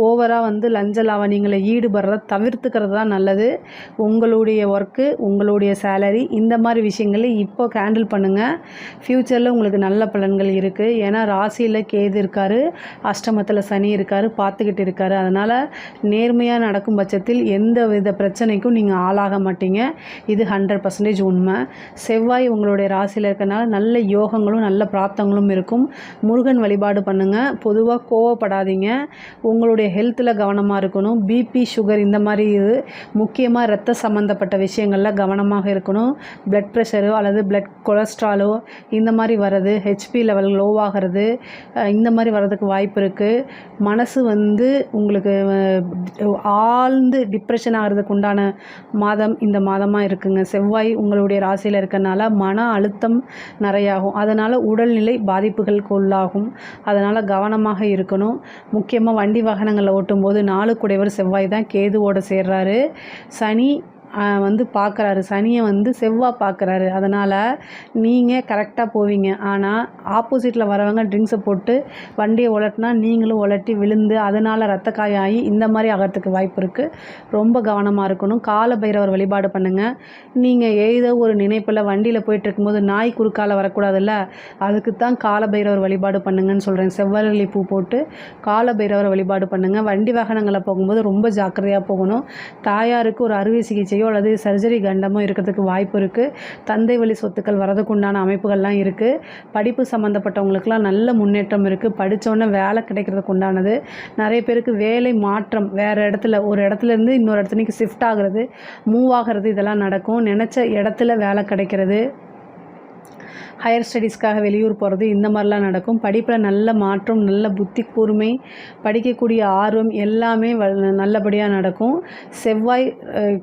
Speaker 1: ஓவராக வந்து லஞ்ச லாவணியங்களை ஈடுபடுறத தவிர்த்துக்கிறது தான் நல்லது. உங்களுடைய ஒர்க்கு, உங்களுடைய சேலரி, இந்த மாதிரி விஷயங்களை இப்போ ஹேண்டில் பண்ணுங்கள். ஃப்யூச்சரில் உங்களுக்கு நல்ல பலன்கள் இருக்குது. ஏன்னா ராசியில் கேது இருக்கார், அஷ்டமத்தில் சனி இருக்கார், பார்த்துக்கிட்டு இருக்கார். அதனால் நேர்மையாக நடக்கும் பட்சத்தில் எந்த வித பிரச்சனைக்கும் நீங்கள் ஆளாக மாட்டீங்க. இது 100% உண்மை. செவ்வாய் உங்களுடைய ராசியில் இருக்கனால நல்ல யோகங்களும் நல்ல பிராப்தங்களும் இருக்கும். முருகன் வழிபாடு பண்ணுங்கள். பொதுவாக கோவப்படாதீங்க. உங்களுடைய ஹெல்த்தில் கவனமாக இருக்கணும். பிபி, சுகர் இந்த மாதிரி முக்கியமாக இரத்த சம்மந்தப்பட்ட விஷயங்களில் கவனமாக இருக்கணும். பிளட் ப்ரெஷரோ அல்லது பிளட் கொலஸ்ட்ராலோ இந்த மாதிரி வர்றது, ஹெச்பி லெவல் லோவாகிறது, இந்த மாதிரி வர்றதுக்கு வாய்ப்பு இருக்குது. மனசு வந்து உங்களுக்கு ஆழ்ந்து டிப்ரெஷன் ஆகிறதுக்கு உண்டான மாதம் இந்த மாதமாக இருக்குங்க. செவ்வாய் உங்களுடைய ராசியில் இருக்கனால மன அழுத்தம் நிறையாகும். அதனால் உடல்நிலை பாதிப்புகளுக்கு உள்ளாகும். அதனால் கவனமாக இருக்கணும். முக்கியமாக வண்டி வாகனங்களில் ஓட்டும்போது 4 குடைவர் செவ்வாய் தான் கேதுவோடு சேர்றாரு. சனி வந்து பார்க்குறாரு, சனியை வந்து செவ்வாய் பார்க்குறாரு. அதனால் நீங்கள் கரெக்டாக போவீங்க. ஆனால் ஆப்போசிட்டில் வரவங்க ட்ரிங்க்ஸை போட்டு வண்டியை உலட்டினா நீங்களும் உலட்டி விழுந்து அதனால் ரத்த காயாகி இந்த மாதிரி ஆகிறதுக்கு வாய்ப்பு இருக்குது. ரொம்ப கவனமாக இருக்கணும். கால பைரவர் வழிபாடு பண்ணுங்கள். நீங்கள் ஏதோ ஒரு நினைப்பில் வண்டியில் போயிட்டுருக்கும்போது நாய் குறுக்கால வரக்கூடாதுல்ல, அதுக்கு தான் கால பைரவர் வழிபாடு பண்ணுங்கன்னு சொல்கிறேன். செவ்வரளி பூ போட்டு கால பைரவர் வழிபாடு பண்ணுங்கள். வண்டி வாகனங்களில் போகும்போது ரொம்ப ஜாக்கிரதையாக போகணும். தாயாருக்கு ஒரு அறுவை சிகிச்சையோ அல்லது சர்ஜரி கண்டமோ இருக்கிறதுக்கு வாய்ப்பு இருக்குது. தந்தை வழி சொத்துக்கள் வரதுக்கு உண்டான அமைப்புகள்லாம் இருக்குது. படிப்பு சம்மந்தப்பட்டவங்களுக்குலாம் நல்ல முன்னேற்றம் இருக்குது. படித்தோன்னே வேலை கிடைக்கிறதுக்கு உண்டானது. நிறைய பேருக்கு வேலை மாற்றம், வேறு இடத்துல ஒரு இடத்துலேருந்து இன்னொரு இடத்துக்கு ஷிஃப்ட் ஆகிறது, மூவ் ஆகிறது, இதெல்லாம் நடக்கும். நினச்ச இடத்துல வேலை கிடைக்கிறது, ஹையர் ஸ்டடீஸ்க்காக வெளியூர் போகிறது, இந்த மாதிரிலாம் நடக்கும். படிப்பில் நல்ல மாற்றம், நல்ல புத்தி கூர்மை, படிக்கக்கூடிய ஆர்வம் எல்லாமே நல்லபடியாக நடக்கும். செவ்வாய்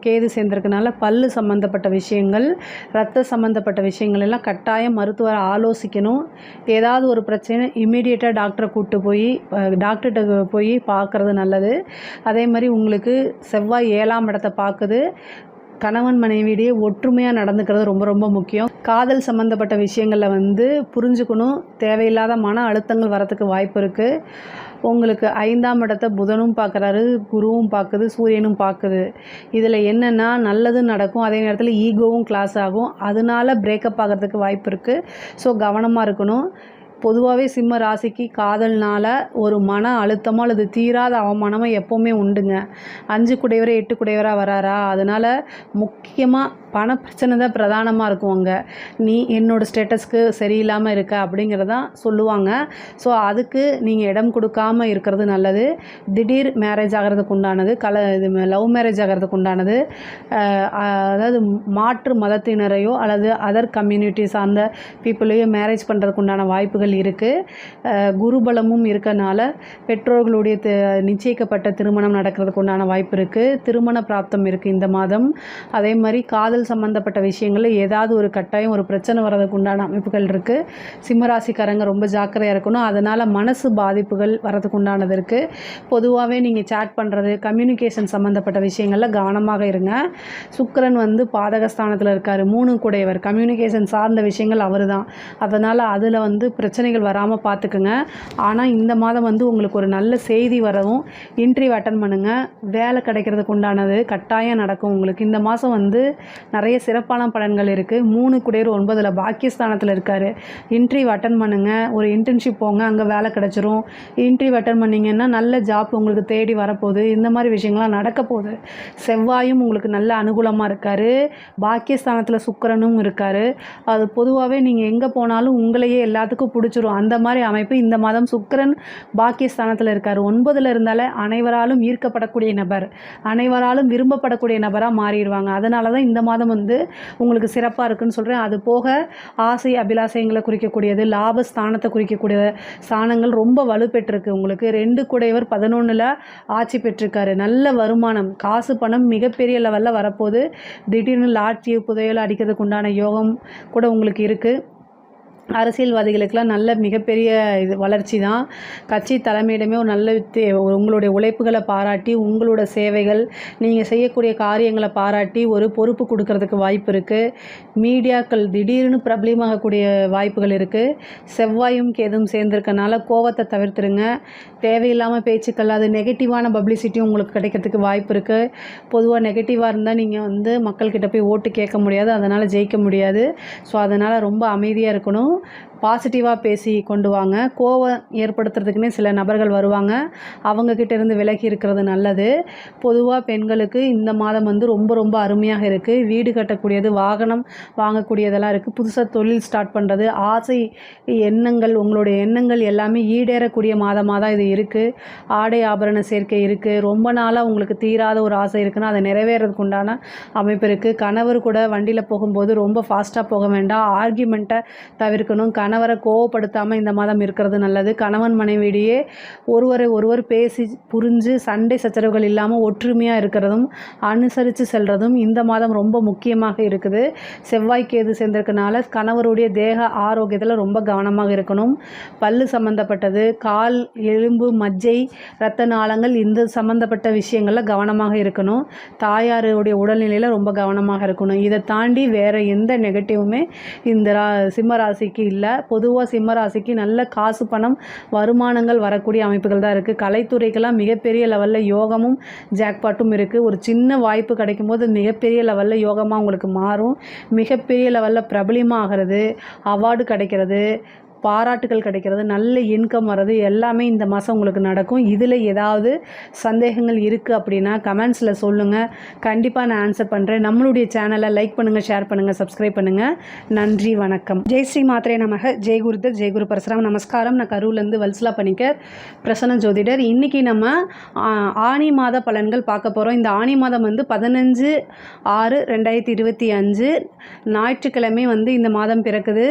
Speaker 1: கேது சேர்ந்திருக்கனால பல்லு சம்மந்தப்பட்ட விஷயங்கள், இரத்த சம்மந்தப்பட்ட விஷயங்கள் எல்லாம் கட்டாயம் மருத்துவரை ஆலோசிக்கணும். ஏதாவது ஒரு பிரச்சனை இமீடியட்டாக டாக்டரை கூப்பிட்டு போய் டாக்டர்கிட்ட போய் பார்க்குறது நல்லது. அதே மாதிரி உங்களுக்கு செவ்வாய் 7ஆம் இடத்தை பார்க்குது. கணவன் மனைவியிடையே ஒற்றுமையாக நடந்துக்கிறது ரொம்ப ரொம்ப முக்கியம். காதல் சம்மந்தப்பட்ட விஷயங்களில் வந்து புரிஞ்சுக்கணும். தேவையில்லாத மன அழுத்தங்கள் வரத்துக்கு வாய்ப்பு இருக்குது. உங்களுக்கு 5ஆம் இடத்தை புதனும் பார்க்குறாரு, குருவும் பார்க்குது, சூரியனும் பார்க்குது. இதில் என்னென்னா நல்லது நடக்கும், அதே நேரத்தில் ஈகோவும் கிளாஸ் ஆகும். அதனால பிரேக்கப் ஆகிறதுக்கு வாய்ப்பு இருக்குது. ஸோ கவனமாக இருக்கணும். பொதுவாகவே சிம்ம ராசிக்கு காதல்னால் ஒரு மன அழுத்தமோ அல்லது தீராத அவமானமோ எப்போவுமே உண்டுங்க. 5 குடைவரை 8 குடைவராக வராரா, அதனால் முக்கியமாக பண பிரச்சனை தான் பிரதானமாக இருக்கும். அங்கே நீ என்னோடய ஸ்டேட்டஸ்க்கு சரியில்லாமல் இருக்க அப்படிங்கிறதான் சொல்லுவாங்க. ஸோ அதுக்கு நீங்கள் இடம் கொடுக்காமல் இருக்கிறது நல்லது. திடீர் மேரேஜ் ஆகிறதுக்கு உண்டானது, இது லவ் மேரேஜ் ஆகிறதுக்கு உண்டானது, அதாவது மாற்று மதத்தினரையோ அல்லது அதர் கம்யூனிட்டி சார்ந்த பீப்புளையோ மேரேஜ் பண்ணுறதுக்கு உண்டான வாய்ப்புகள் இருக்குது. குருபலமும் இருக்கனால பெற்றோர்களுடைய நிச்சயிக்கப்பட்ட திருமணம் நடக்கிறதுக்கு உண்டான வாய்ப்பு இருக்குது. திருமண பிராப்தம் இருக்குது இந்த மாதம். அதே மாதிரி காதல் சம்பந்தப்பட்ட விஷயங்களில் ஏதாவது ஒரு கட்டாயம் ஒரு பிரச்சனை வர்றதுக்கு உண்டான அமைப்புகள் இருக்குது. சிம்மராசிக்காரங்க ரொம்ப ஜாக்கிரதையாக இருக்கணும். அதனால் மனசு பாதிப்புகள் வரதுக்கு உண்டானது இருக்குது. பொதுவாகவே நீங்கள் சேட் பண்ணுறது, கம்யூனிகேஷன் சம்மந்தப்பட்ட விஷயங்களில் கவனமாக இருங்க. சுக்கிரன் வந்து பாதகஸ்தானத்தில் இருக்கார், 3 குடையவர், கம்யூனிகேஷன் சார்ந்த விஷயங்கள் அவர் தான். அதனால் அதில் வந்து பிரச்சனைகள் வராமல் பார்த்துக்குங்க. ஆனால் இந்த மாதம் வந்து உங்களுக்கு ஒரு நல்ல செய்தி வரவும் இன்டர்வியூ அட்டன் பண்ணுங்கள். வேலை கிடைக்கிறதுக்கு உண்டானது கட்டாயம் நடக்கும். உங்களுக்கு இந்த மாதம் வந்து நிறைய சிறப்பான பலன்கள் இருக்குது. 3 குடையர் 9ல் பாக்கியஸ்தானத்தில் இருக்கார். இன்டர்வியூ அட்டன் பண்ணுங்கள். ஒரு இன்டர்ன்ஷிப் போங்க, அங்கே வேலை கிடச்சிரும். இன்டர்வியூ அட்டன் பண்ணிங்கன்னா நல்ல ஜாப் உங்களுக்கு தேடி வரப்போகுது. இந்த மாதிரி விஷயங்கள்லாம் நடக்க போகுது. செவ்வாயும் உங்களுக்கு நல்ல அனுகூலமாக இருக்கார். பாக்கியஸ்தானத்தில் சுக்கிரனும் இருக்கார். அது பொதுவாகவே நீங்கள் எங்கே போனாலும் உங்களையே எல்லாத்துக்கும் பிடிச்சிரும். அந்த மாதிரி அமைப்பு இந்த மாதம் சுக்கிரன் பாக்கியஸ்தானத்தில் இருக்கார். 9ல் இருந்தாலே அனைவராலும் ஈர்க்கப்படக்கூடிய நபர், அனைவராலும் விரும்பப்படக்கூடிய நபராக மாறிடுவாங்க. அதனால தான் இந்த மாதம் வந்து உங்களுக்கு சிறப்பாக இருக்குன்னு சொல்கிறேன். அது போக ஆசை அபிலாசயங்களை குறிக்கக்கூடியது, லாபஸ்தானத்தை குறிக்கக்கூடிய ஸ்தானங்கள் ரொம்ப வலுப்பெற்றிருக்கு. உங்களுக்கு 2 குடையவர் 11ல் ஆட்சி பெற்றிருக்காரு. நல்ல வருமானம், காசு பணம் மிகப்பெரிய லெவலில் வரப்போகுது. திடீர்னு லாட்ரி புதையல் அடிக்கிறதுக்கு உண்டான யோகம் கூட உங்களுக்கு இருக்குது. அரசியல்வாதிகளுக்கெல்லாம் நல்ல மிகப்பெரிய இது வளர்ச்சி தான். கட்சி தலைமையிடமே ஒரு நல்ல உங்களுடைய உழைப்புகளை பாராட்டி, உங்களோட சேவைகள், நீங்கள் செய்யக்கூடிய காரியங்களை பாராட்டி ஒரு பொறுப்பு கொடுக்கறதுக்கு வாய்ப்பு இருக்குது. மீடியாக்கள் திடீர்னு பிரபலமாகக்கூடிய வாய்ப்புகள் இருக்குது. செவ்வாயும் கேதும் சேர்ந்திருக்கனால கோவத்தை தவிர்த்துருங்க. தேவையில்லாமல் பேச்சுக்கள், அது நெகட்டிவான பப்ளிசிட்டியும் உங்களுக்கு கிடைக்கிறதுக்கு வாய்ப்பு இருக்குது. பொதுவாக நெகட்டிவாக இருந்தால் நீங்கள் வந்து மக்கள்கிட்ட போய் ஓட்டு கேட்க முடியாது, அதனால் ஜெயிக்க முடியாது. ஸோ அதனால் ரொம்ப அமைதியாக இருக்கணும். பாசிட்டிவாக பேசி கொண்டு வாங்க. கோவம் ஏற்படுத்துறதுக்குன்னே சில நபர்கள் வருவாங்க. அவங்கக்கிட்ட இருந்து விலகி இருக்கிறது நல்லது. பொதுவாக பெண்களுக்கு இந்த மாதம் வந்து ரொம்ப ரொம்ப அருமையாக இருக்குது. வீடு கட்டக்கூடியது, வாகனம் வாங்கக்கூடியதெல்லாம் இருக்குது. புதுசாக தொழில் ஸ்டார்ட் பண்ணுறது, ஆசை எண்ணங்கள், உங்களுடைய எண்ணங்கள் எல்லாமே ஈடேறக்கூடிய மாதமாக தான் இது இருக்குது. ஆடை ஆபரண சேர்க்கை இருக்குது. ரொம்ப நாளாக உங்களுக்கு தீராத ஒரு ஆசை இருக்குன்னா அதை நிறைவேறதுக்கு உண்டான அமைப்பு இருக்குது. கணவர் கூட வண்டியில் போகும்போது ரொம்ப ஃபாஸ்ட்டாக போக வேண்டாம். ஆர்கியூமெண்ட்டை தவிர்க்கணும். கணவரை கோவப்படுத்தாமல் இந்த மாதம் இருக்கிறது நல்லது. கணவன் மனைவியிடையே ஒருவரை ஒருவர் பேசி புரிஞ்சு சண்டை சச்சரவுகள் இல்லாமல் ஒற்றுமையாக இருக்கிறதும் அனுசரித்து செல்வதும் இந்த மாதம் ரொம்ப முக்கியமாக இருக்குது. செவ்வாய் கேது சேர்ந்திருக்கனால கணவருடைய தேக ஆரோக்கியத்தில் ரொம்ப கவனமாக இருக்கணும். பல்லு சம்மந்தப்பட்டது, கால், எலும்பு, மஜ்ஜை, இரத்த நாளங்கள் இந்த சம்மந்தப்பட்ட விஷயங்களில் கவனமாக இருக்கணும். தாயாருடைய உடல்நிலையில் ரொம்ப கவனமாக இருக்கணும். இதை தாண்டி வேறு எந்த நெகட்டிவுமே இந்த சிம்ம ராசிக்கு இல்லை. பொதுவாக சிம்ம ராசிக்கு நல்ல காசு, பணம், வருமானங்கள் வரக்கூடிய அமைப்புகள் தான் இருக்குது. கலைத்துறைக்கெல்லாம் மிகப்பெரிய லெவலில் யோகமும் ஜாக்பாட்டும் இருக்குது. ஒரு சின்ன வாய்ப்பு கிடைக்கும் போது மிகப்பெரிய லெவலில் யோகமாக உங்களுக்கு மாறும். மிகப்பெரிய லெவலில் பிரபலியமாகிறது, அவார்டு கிடைக்கிறது, பாராட்டுகள் கிடைக்கிறது, நல்ல இன்கம் வர்றது எல்லாமே இந்த மாதம் உங்களுக்கு நடக்கும். இதில் ஏதாவது சந்தேகங்கள் இருக்குது அப்படின்னா கமெண்ட்ஸில் சொல்லுங்கள். கண்டிப்பாக நான் ஆன்சர் பண்ணுறேன். நம்மளுடைய சேனலை லைக் பண்ணுங்கள், ஷேர் பண்ணுங்கள், சப்ஸ்கிரைப் பண்ணுங்கள். நன்றி, வணக்கம். ஜெய் ஸ்ரீ மாத்ரே நமக. ஜெய் குருதர், ஜெய் குரு பரசுராம். நமஸ்காரம். நான் கரூர்லேருந்து வல்சலா பணிக்கர், பிரசன்ன ஜோதிடர். இன்றைக்கி நம்ம ஆனி மாத பலன்கள் பார்க்க போகிறோம். இந்த ஆனி மாதம் வந்து 15/6/2025 ஞாயிற்றுக்கிழமை வந்து இந்த மாதம் பிறக்குது.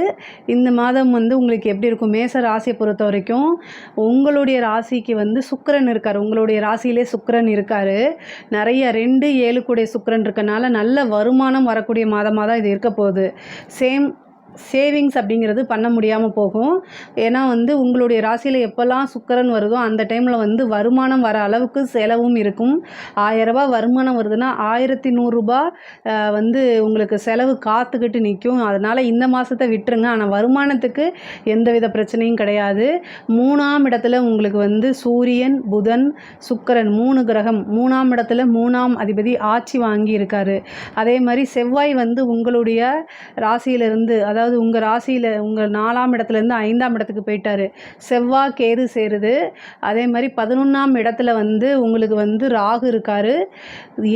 Speaker 1: இந்த மாதம் வந்து உங்களுக்கு எப்படி இருக்கும்? மேச ராசியை பொறுத்த வரைக்கும் உங்களுடைய ராசிக்கு வந்து சுக்கிரன் இருக்கார். உங்களுடைய ராசியிலே சுக்கிரன் இருக்கார். நிறைய 2, 7 கூடிய சுக்கிரன் இருக்கனால நல்ல வருமானம் வரக்கூடிய மாதமாக தான் இது இருக்க போகுது. சேவிங்ஸ் அப்படிங்கிறது பண்ண முடியாமல் போகும். ஏன்னா வந்து உங்களுடைய ராசியில் எப்போல்லாம் சுக்கிரன் வருதோ அந்த டைமில் வந்து வருமானம் வர அளவுக்கு செலவும் இருக்கும். 1000 ரூபாய் வருமானம் வருதுன்னா 1100 ரூபாய் வந்து உங்களுக்கு செலவு காத்துக்கிட்டு நிற்கும். அதனால் இந்த மாதத்தை விட்டுருங்க. ஆனால் வருமானத்துக்கு எந்தவித பிரச்சனையும் கிடையாது. 3ஆம் இடத்துல உங்களுக்கு வந்து சூரியன், புதன், சுக்கிரன் 3 கிரகம் 3ஆம் இடத்துல 3ஆம் அதிபதி ஆட்சி வாங்கி இருக்கார். அதே மாதிரி செவ்வாய் வந்து உங்களுடைய ராசியிலிருந்து, அதாவது உங்கள் ராசியில் உங்கள் 4ஆம் இடத்துலேருந்து 5ஆம் இடத்துக்கு போயிட்டார். செவ்வாய் கேது சேருது. அதே மாதிரி 11ஆம் இடத்துல வந்து உங்களுக்கு வந்து ராகு இருக்கார்.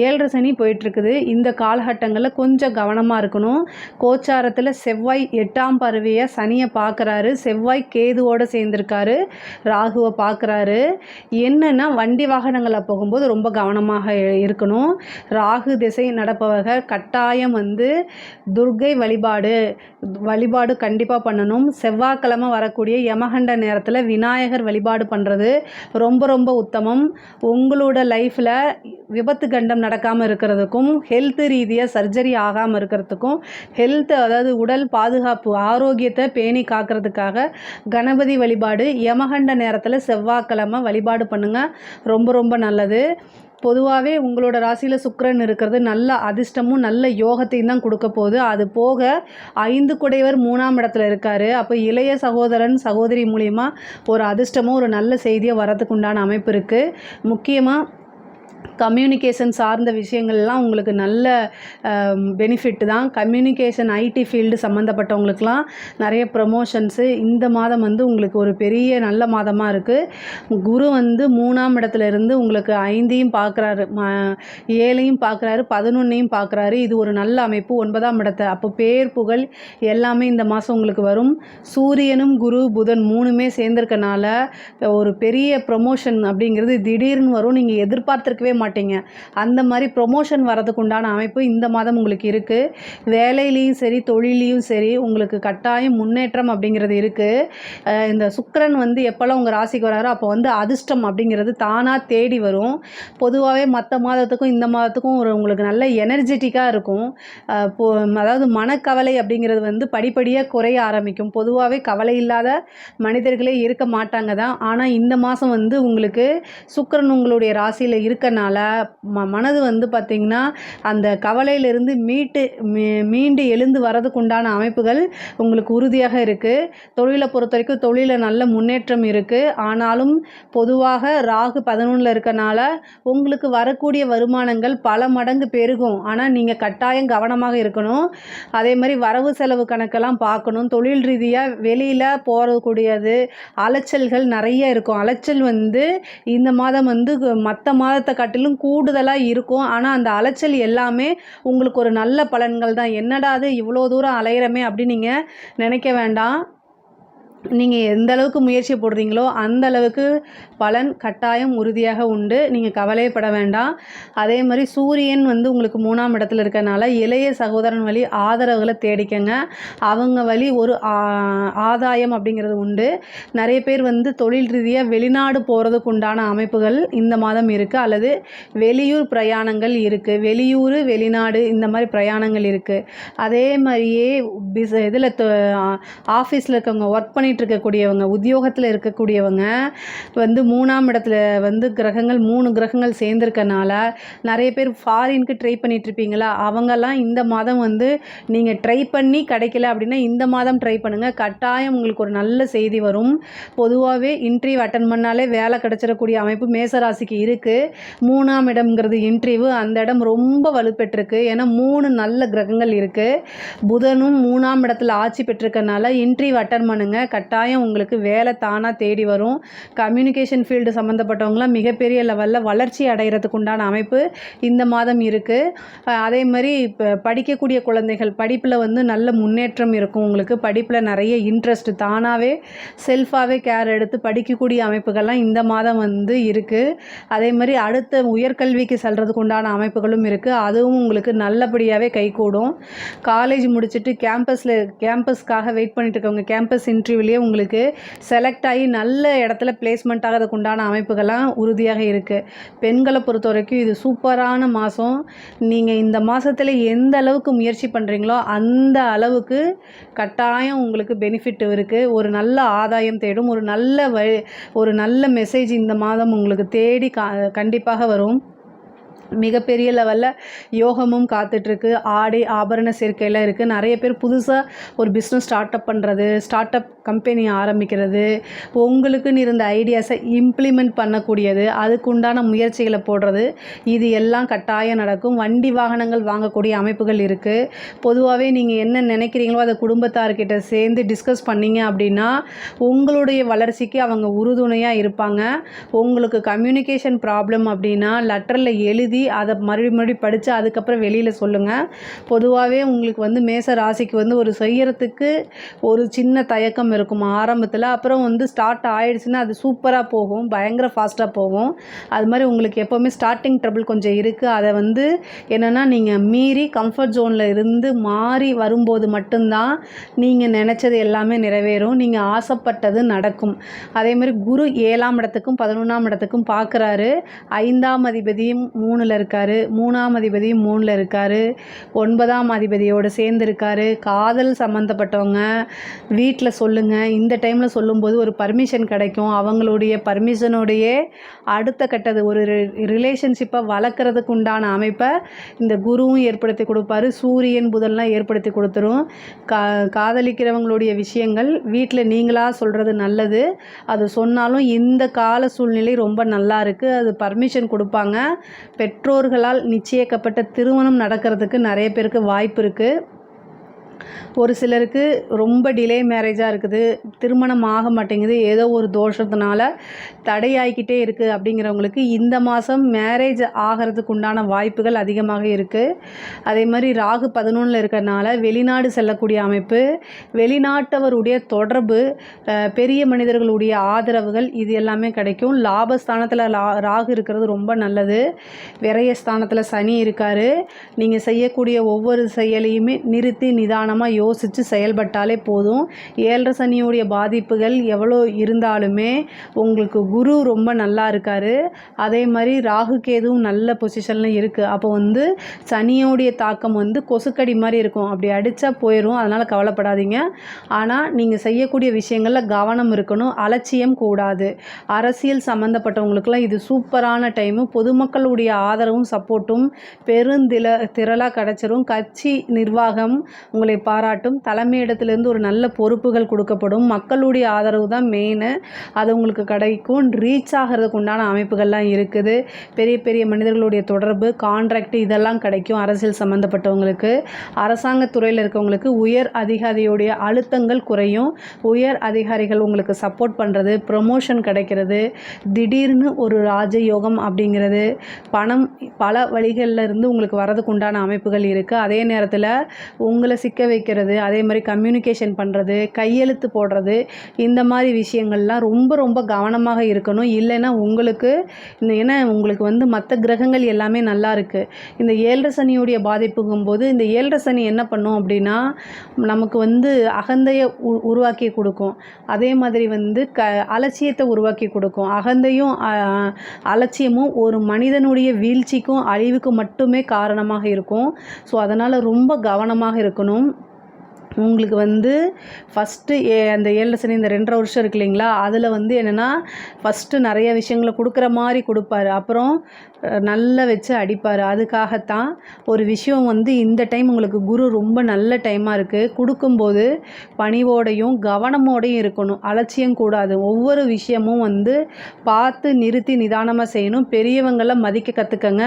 Speaker 1: 7 சனி போயிட்டுருக்குது. இந்த காலகட்டங்களில் கொஞ்சம் கவனமாக இருக்கணும். கோச்சாரத்தில் செவ்வாய் 8ஆம் பார்வையை சனியை பார்க்குறாரு. செவ்வாய் கேதுவோடு சேர்ந்துருக்காரு. ராகுவை பார்க்குறாரு. என்னென்னா வண்டி வாகனங்களில் போகும்போது ரொம்ப கவனமாக இருக்கணும். ராகு திசை நடப்பவர்கள் கட்டாயம் வந்து துர்க்கை வழிபாடு கண்டிப்பாக பண்ணணும். செவ்வாய்க்கிழமை வரக்கூடிய யமகண்ட நேரத்தில் விநாயகர் வழிபாடு பண்ணுறது ரொம்ப ரொம்ப உத்தமம். உங்களோட லைஃப்பில் விபத்து கண்டம் நடக்காமல் இருக்கிறதுக்கும், ஹெல்த் ரீதியாக சர்ஜரி ஆகாமல் இருக்கிறதுக்கும், அதாவது உடல் பாதுகாப்பு ஆரோக்கியத்தை பேணி காக்கிறதுக்காக கணபதி வழிபாடு யமகண்ட நேரத்தில் செவ்வாய்க்கிழமை வழிபாடு பண்ணுங்கள். ரொம்ப ரொம்ப நல்லது. பொதுவாகவே உங்களோட ராசியில் சுக்கிரன் இருக்கிறது நல்ல அதிர்ஷ்டமும் நல்ல யோகத்தையும் தான் கொடுக்க போகுது. அது போக 5 குடையவர் 3ஆம் இடத்துல இருக்கார். அப்போ இளைய சகோதரன் சகோதரி மூலிமா ஒரு அதிர்ஷ்டமும் ஒரு நல்ல செய்தியாக வரதுக்கு உண்டான அமைப்பு இருக்குது. முக்கியமாக கம்யூனிகேஷன் சார்ந்த விஷயங்கள்லாம் உங்களுக்கு நல்ல பெனிஃபிட் தான். கம்யூனிகேஷன் ஐடி ஃபீல்டு சம்மந்தப்பட்டவங்களுக்கெலாம் நிறைய ப்ரமோஷன்ஸு இந்த மாதம் வந்து உங்களுக்கு ஒரு பெரிய நல்ல மாதமாக இருக்குது. குரு வந்து 3ஆம் இடத்துல இருந்து உங்களுக்கு 5ஐயும் பார்க்குறாரு, 7ஐயும் பார்க்குறாரு, 11ஐயும் பார்க்குறாரு. இது ஒரு நல்ல அமைப்பு. 9ஆம் இடத்தை அப்போ பேர் புகழ் எல்லாமே இந்த மாதம் உங்களுக்கு வரும். சூரியனும் குரு புதன் 3மே சேர்ந்துருக்கனால ஒரு பெரிய ப்ரமோஷன் அப்படிங்கிறது திடீர்னு வரும். நீங்கள் எதிர்பார்த்துருக்கவே மாட்டீங்க. அந்த மாதிரி ப்ரொமோஷன் வரதுக்கு உண்டான அமைப்பு இந்த மாதம் உங்களுக்கு இருக்குது. வேலையிலையும் சரி தொழிலையும் சரி உங்களுக்கு கட்டாயம் முன்னேற்றம் அப்படிங்கிறது இருக்குது. இந்த சுக்கிரன் வந்து எப்போல்லாம் உங்கள் ராசிக்கு வராரோ அப்போ வந்து அதிர்ஷ்டம் அப்படிங்கிறது தானாக தேடி வரும். பொதுவாகவே மற்ற மாதத்துக்கும் இந்த மாதத்துக்கும் உங்களுக்கு நல்ல எனர்ஜெட்டிக்காக இருக்கும். அதாவது மனக்கவலை அப்படிங்கிறது வந்து படிப்படியாக குறைய ஆரம்பிக்கும். பொதுவாகவே கவலை இல்லாத மனிதர்களே இருக்க மாட்டாங்க தான். ஆனால் இந்த மாதம் வந்து உங்களுக்கு சுக்கிரன் உங்களுடைய ராசியில் இருக்க இருக்கனால மனது வந்து பார்த்திங்கன்னா அந்த கவலையிலிருந்து மீண்டு எழுந்து வரதுக்கு உண்டான அமைப்புகள் உங்களுக்கு உறுதியாக இருக்குது. தொழிலை பொறுத்த வரைக்கும் தொழிலில் நல்ல முன்னேற்றம் இருக்குது. ஆனாலும் பொதுவாக ராகு 11ல் இருக்கனால உங்களுக்கு வரக்கூடிய வருமானங்கள் பல மடங்கு பெருகும். ஆனால் நீங்கள் கட்டாயம் கவனமாக இருக்கணும். அதே மாதிரி வரவு செலவு கணக்கெல்லாம் பார்க்கணும். தொழில் ரீதியாக வெளியில் போகக்கூடியது அலைச்சல்கள் நிறைய இருக்கும். அலைச்சல் வந்து இந்த மாதம் வந்து மற்ற மாதத்தை காட்டிலும் கூடுதலாக இருக்கும். ஆனால் அந்த அலைச்சல் எல்லாமே உங்களுக்கு ஒரு நல்ல பலன்கள் தான். என்னடா அது இவ்வளோ தூரம் அலையிறமே அப்படின்னு நீங்கள் நினைக்க வேண்டாம். நீங்கள் எந்த அளவுக்கு முயற்சி போடுறீங்களோ அந்த அளவுக்கு பலன் கட்டாயம் உறுதியாக உண்டு. நீங்கள் கவலைப்பட வேண்டாம். அதே மாதிரி சூரியன் வந்து உங்களுக்கு 3ஆம் இடத்துல இருக்கனால இளைய சகோதரன் வழி ஆதரவுகளை தேடிக்கங்க. அவங்க வழி ஒரு ஆதாயம் அப்படிங்கிறது உண்டு. நிறைய பேர் வந்து தொழில் ரீதியாக வெளிநாடு போகிறதுக்கு உண்டான அமைப்புகள் இந்த மாதம் இருக்குது. அல்லது வெளியூர் பிரயாணங்கள் இருக்குது. வெளியூர் வெளிநாடு இந்த மாதிரி பிரயாணங்கள் இருக்குது. அதே மாதிரியே இதில் ஆஃபீஸில் இருக்கவங்க ஒர்க் இருக்கக்கூடியவங்க உத்தியோகத்தில் இருக்கக்கூடியவங்க வந்து 3ஆம் இடத்துல வந்து கிரகங்கள் 3 கிரகங்கள் சேர்ந்துருக்கனால நிறைய பேர் ஃபாரினுக்கு ட்ரை பண்ணிட்டு இருப்பீங்களா, அவங்கெல்லாம் இந்த மாதம் வந்து நீங்கள் ட்ரை பண்ணி கிடைக்கல அப்படின்னா இந்த மாதம் ட்ரை பண்ணுங்கள். கட்டாயம் உங்களுக்கு ஒரு நல்ல செய்தி வரும். பொதுவாகவே இன்டர்வியூ அட்டன் பண்ணாலே வேலை கிடச்சிடக்கூடிய அமைப்பு மேசராசிக்கு இருக்குது. 3ஆம் இடம்ங்கிறது இன்டர்வியூ, அந்த இடம் ரொம்ப வலுப்பெற்றிருக்கு. ஏன்னா 3 நல்ல கிரகங்கள் இருக்குது. புதனும் 3ஆம் இடத்துல ஆட்சி பெற்றிருக்கனால இன்டர்வியூ அட்டன் பண்ணுங்கள். கட்டாயம் உங்களுக்கு வேலை தானாக தேடி வரும். கம்யூனிகேஷன் ஃபீல்டு சம்மந்தப்பட்டவங்களாம் மிகப்பெரிய லெவலில் வளர்ச்சி அடைகிறதுக்கு உண்டான அமைப்பு இந்த மாதம் இருக்குது. அதே மாதிரி இப்போ படிக்கக்கூடிய குழந்தைகள் படிப்பில் வந்து நல்ல முன்னேற்றம் இருக்கும். உங்களுக்கு படிப்பில் நிறைய இன்ட்ரெஸ்ட் தானாகவே செல்ஃபாகவே கேர் எடுத்து படிக்கக்கூடிய அமைப்புகள்லாம் இந்த மாதம் வந்து இருக்குது. அதே மாதிரி அடுத்த உயர்கல்விக்கு செல்கிறதுக்கு உண்டான அமைப்புகளும் இருக்குது. அதுவும் உங்களுக்கு நல்லபடியாகவே கைகூடும். காலேஜ் முடிச்சுட்டு கேம்பஸ்க்காக வெயிட் பண்ணிட்டு இருக்கவங்க கேம்பஸ் இன்டர்வியூலேயே உங்களுக்கு செலக்ட் ஆகி நல்ல இடத்துல பிளேஸ்மெண்ட் ஆகிறதுக்கு உண்டான அமைப்புகள்லாம் உறுதியாக இருக்குது. பெண்களை பொறுத்த வரைக்கும் இது சூப்பரான மாதம். நீங்கள் இந்த மாதத்தில் எந்த அளவுக்கு முயற்சி பண்ணுறீங்களோ அந்த அளவுக்கு கட்டாயம் உங்களுக்கு பெனிஃபிட் இருக்குது. ஒரு நல்ல ஆதாயம் தேடும். ஒரு நல்ல மெசேஜ் இந்த மாதம் உங்களுக்கு தேடி கண்டிப்பாக வரும். மிகப்பெரிய லெவலில் யோகமும் காத்துட்ருக்கு. ஆடை ஆபரண சேர்க்கையில் இருக்குது. நிறைய பேர் புதுசாக ஒரு பிஸ்னஸ் ஸ்டார்ட் அப் கம்பெனி ஆரம்பிக்கிறது, உங்களுக்குன்னு இருந்த ஐடியாஸை இம்ப்ளிமெண்ட் பண்ணக்கூடியது, அதுக்கு உண்டான முயற்சிகளை போடுறது, இது எல்லாம் கட்டாயம் நடக்கும். வண்டி வாகனங்கள் வாங்கக்கூடிய அமைப்புகள் இருக்குது. பொதுவாகவே நீங்கள் என்ன நினைக்கிறீங்களோ அதை குடும்பத்தார்கிட்ட சேர்ந்து டிஸ்கஸ் பண்ணிங்க அப்படின்னா உங்களுடைய வளர்ச்சிக்கு அவங்க உறுதுணையாக இருப்பாங்க. உங்களுக்கு கம்யூனிகேஷன் ப்ராப்ளம் அப்படின்னா லெட்டரில் எழுதி அதை மறுபடியும் படித்து அதுக்கப்புறம் வெளியில் சொல்லுங்கள். பொதுவாகவே உங்களுக்கு வந்து மேச ராசிக்கு வந்து ஒரு செய்யறதுக்கு ஒரு சின்ன தயக்கம் இருக்கும் ஆரம்பத்தில். அப்புறம் வந்து ஸ்டார்ட் ஆகிடுச்சுன்னா அது சூப்பராக போகும், பயங்கர ஃபாஸ்ட்டாக போகும். அது மாதிரி உங்களுக்கு எப்போவுமே ஸ்டார்டிங் ட்ரபிள் கொஞ்சம் இருக்குது. அதை வந்து என்னென்னா நீங்கள் மீறி கம்ஃபர்ட் ஜோனில் இருந்து மாறி வரும்போது மட்டும்தான் நீங்கள் நினச்சது எல்லாமே நிறைவேறும், நீங்கள் ஆசைப்பட்டது நடக்கும். அதே மாதிரி குரு 7ஆம் இடத்துக்கும் 11ஆம் இடத்துக்கும் பார்க்குறாரு. 5ஆம் அதிபதியும் 3ல் இருக்கார், 3ஆம் அதிபதியும் 3ல் இருக்கார், 9ஆம் அதிபதியோடு சேர்ந்து இருக்கார். காதல் சம்மந்தப்பட்டவங்க வீட்டில் சொல்லுங்கள். இந்த டைமில் சொல்லும்போது ஒரு பர்மிஷன் கிடைக்கும். அவங்களுடைய பர்மிஷனோடைய அடுத்த கட்டது ஒரு ரிலேஷன்ஷிப்பை வளர்க்குறதுக்கு உண்டான அமைப்பை இந்த குருவும் ஏற்படுத்தி கொடுப்பாரு. சூரியன் புதன்லாம் ஏற்படுத்தி கொடுத்துரும். காதலிக்கிறவங்களுடைய விஷயங்கள் வீட்டில் நீங்களாக சொல்கிறது நல்லது. அது சொன்னாலும் இந்த கால சூழ்நிலை ரொம்ப நல்லா இருக்குது. அது பர்மிஷன் கொடுப்பாங்க. பெற்றோர்களால் நிச்சயிக்கப்பட்ட திருமணம் நடக்கிறதுக்கு நிறைய பேருக்கு வாய்ப்பு இருக்குது. ஒரு சிலருக்கு ரொம்ப டிலே மேரேஜாக இருக்குது, திருமணம் ஆக மாட்டேங்குது, ஏதோ ஒரு தோஷத்தினால தடையாகிக்கிட்டே இருக்குது. அப்படிங்கிறவங்களுக்கு இந்த மாதம் மேரேஜ் ஆகிறதுக்கு உண்டான வாய்ப்புகள் அதிகமாக இருக்குது. அதே மாதிரி ராகு 11ல் இருக்கிறனால வெளிநாடு செல்லக்கூடிய அமைப்பு, வெளிநாட்டவருடைய தொடர்பு, பெரிய மனிதர்களுடைய ஆதரவுகள் இது எல்லாமே கிடைக்கும். லாபஸ்தானத்தில் ராகு இருக்கிறது ரொம்ப நல்லது. விரயஸ்தானத்தில் சனி இருக்கார். நீங்கள் செய்யக்கூடிய ஒவ்வொரு செயலையுமே நிறுத்தி நிதானம் நிதானமாக யோசித்து செயல்பட்டாலே போதும். 7 சனியுடைய பாதிப்புகள் எவ்வளோ இருந்தாலுமே உங்களுக்கு குரு ரொம்ப நல்லா இருக்கார். அதே மாதிரி ராகு கேதுவும் நல்ல பொசிஷனில் இருக்குது. அப்போ வந்து சனியோடைய தாக்கம் வந்து கொசுக்கடி மாதிரி இருக்கும். அப்படி அடித்தா போயிடும். அதனால் கவலைப்படாதீங்க. ஆனால் நீங்கள் செய்யக்கூடிய விஷயங்களில் கவனம் இருக்கணும். அலட்சியம் கூடாது. அரசியல் சம்மந்தப்பட்டவங்களுக்கெல்லாம் இது சூப்பரான டைமு. பொதுமக்களுடைய ஆதரவும் சப்போர்ட்டும் திரளாக கிடச்சிரும். கட்சி நிர்வாகம் உங்களை பாராட்டும். தலைமையிடத்திலிருந்து ஒரு நல்ல பொறுப்புகள் கொடுக்கப்படும். மக்களுடைய ஆதரவு தான் மெயின். அது உங்களுக்கு கிடைக்கும். ரீச் ஆகிறதுக்கு உண்டான அமைப்புகள்லாம் இருக்குது. பெரிய பெரிய மனிதர்களுடைய தொடர்பு, கான்ட்ராக்ட் இதெல்லாம் கிடைக்கும். அரசியல் சம்மந்தப்பட்டவங்களுக்கு, அரசாங்கத்துறையில் இருக்கவங்களுக்கு உயர் அதிகாரியுடைய அழுத்தங்கள் குறையும். உயர் அதிகாரிகள் உங்களுக்கு சப்போர்ட் பண்ணுறது, ப்ரொமோஷன் கிடைக்கிறது, திடீர்னு ஒரு ராஜயோகம் அப்படிங்கிறது, பணம் பல வழிகளில் இருந்து உங்களுக்கு வரதுக்கு உண்டான அமைப்புகள் இருக்குது. அதே நேரத்தில் உங்களை சிக்க வைக்கிறது, அதே மாதிரி கம்யூனிகேஷன் பண்ணுறது, கையெழுத்து போடுறது, இந்த மாதிரி விஷயங்கள்லாம் ரொம்ப ரொம்ப கவனமாக இருக்கணும். இல்லைன்னா உங்களுக்கு ஏன்னா உங்களுக்கு வந்து மற்ற கிரகங்கள் எல்லாமே நல்லா இருக்குது. இந்த 7 சனியுடைய பாதிப்புங்கும்போது இந்த 7 சனி என்ன பண்ணும் அப்படின்னா நமக்கு வந்து அகந்தையை உருவாக்கி கொடுக்கும். அதே மாதிரி வந்து அலட்சியத்தை உருவாக்கி கொடுக்கும். அகந்தையும் அலட்சியமும் ஒரு மனிதனுடைய வீழ்ச்சிக்கும் அழிவுக்கும் மட்டுமே காரணமாக இருக்கும். ஸோ அதனால் ரொம்ப கவனமாக இருக்கணும். உங்களுக்கு வந்து ஃபஸ்ட்டு அந்த 7 சனி இந்த 2.5 வருஷம் இருக்கு இல்லைங்களா, அதில் வந்து என்னென்னா ஃபஸ்ட்டு நிறைய விஷயங்களை கொடுக்குற மாதிரி கொடுப்பாரு. அப்புறம் நல்லா வச்சு அடிப்பார். அதுக்காகத்தான் ஒரு விஷயம் வந்து இந்த டைம் உங்களுக்கு குரு ரொம்ப நல்ல டைமாக இருக்குது. கொடுக்கும்போது பணிவோடையும் கவனமோடையும் இருக்கணும். அலட்சியம் கூடாது. ஒவ்வொரு விஷயமும் வந்து பார்த்து நிறுத்தி நிதானமாக செய்யணும். பெரியவங்களை மதிக்க கற்றுக்கங்க.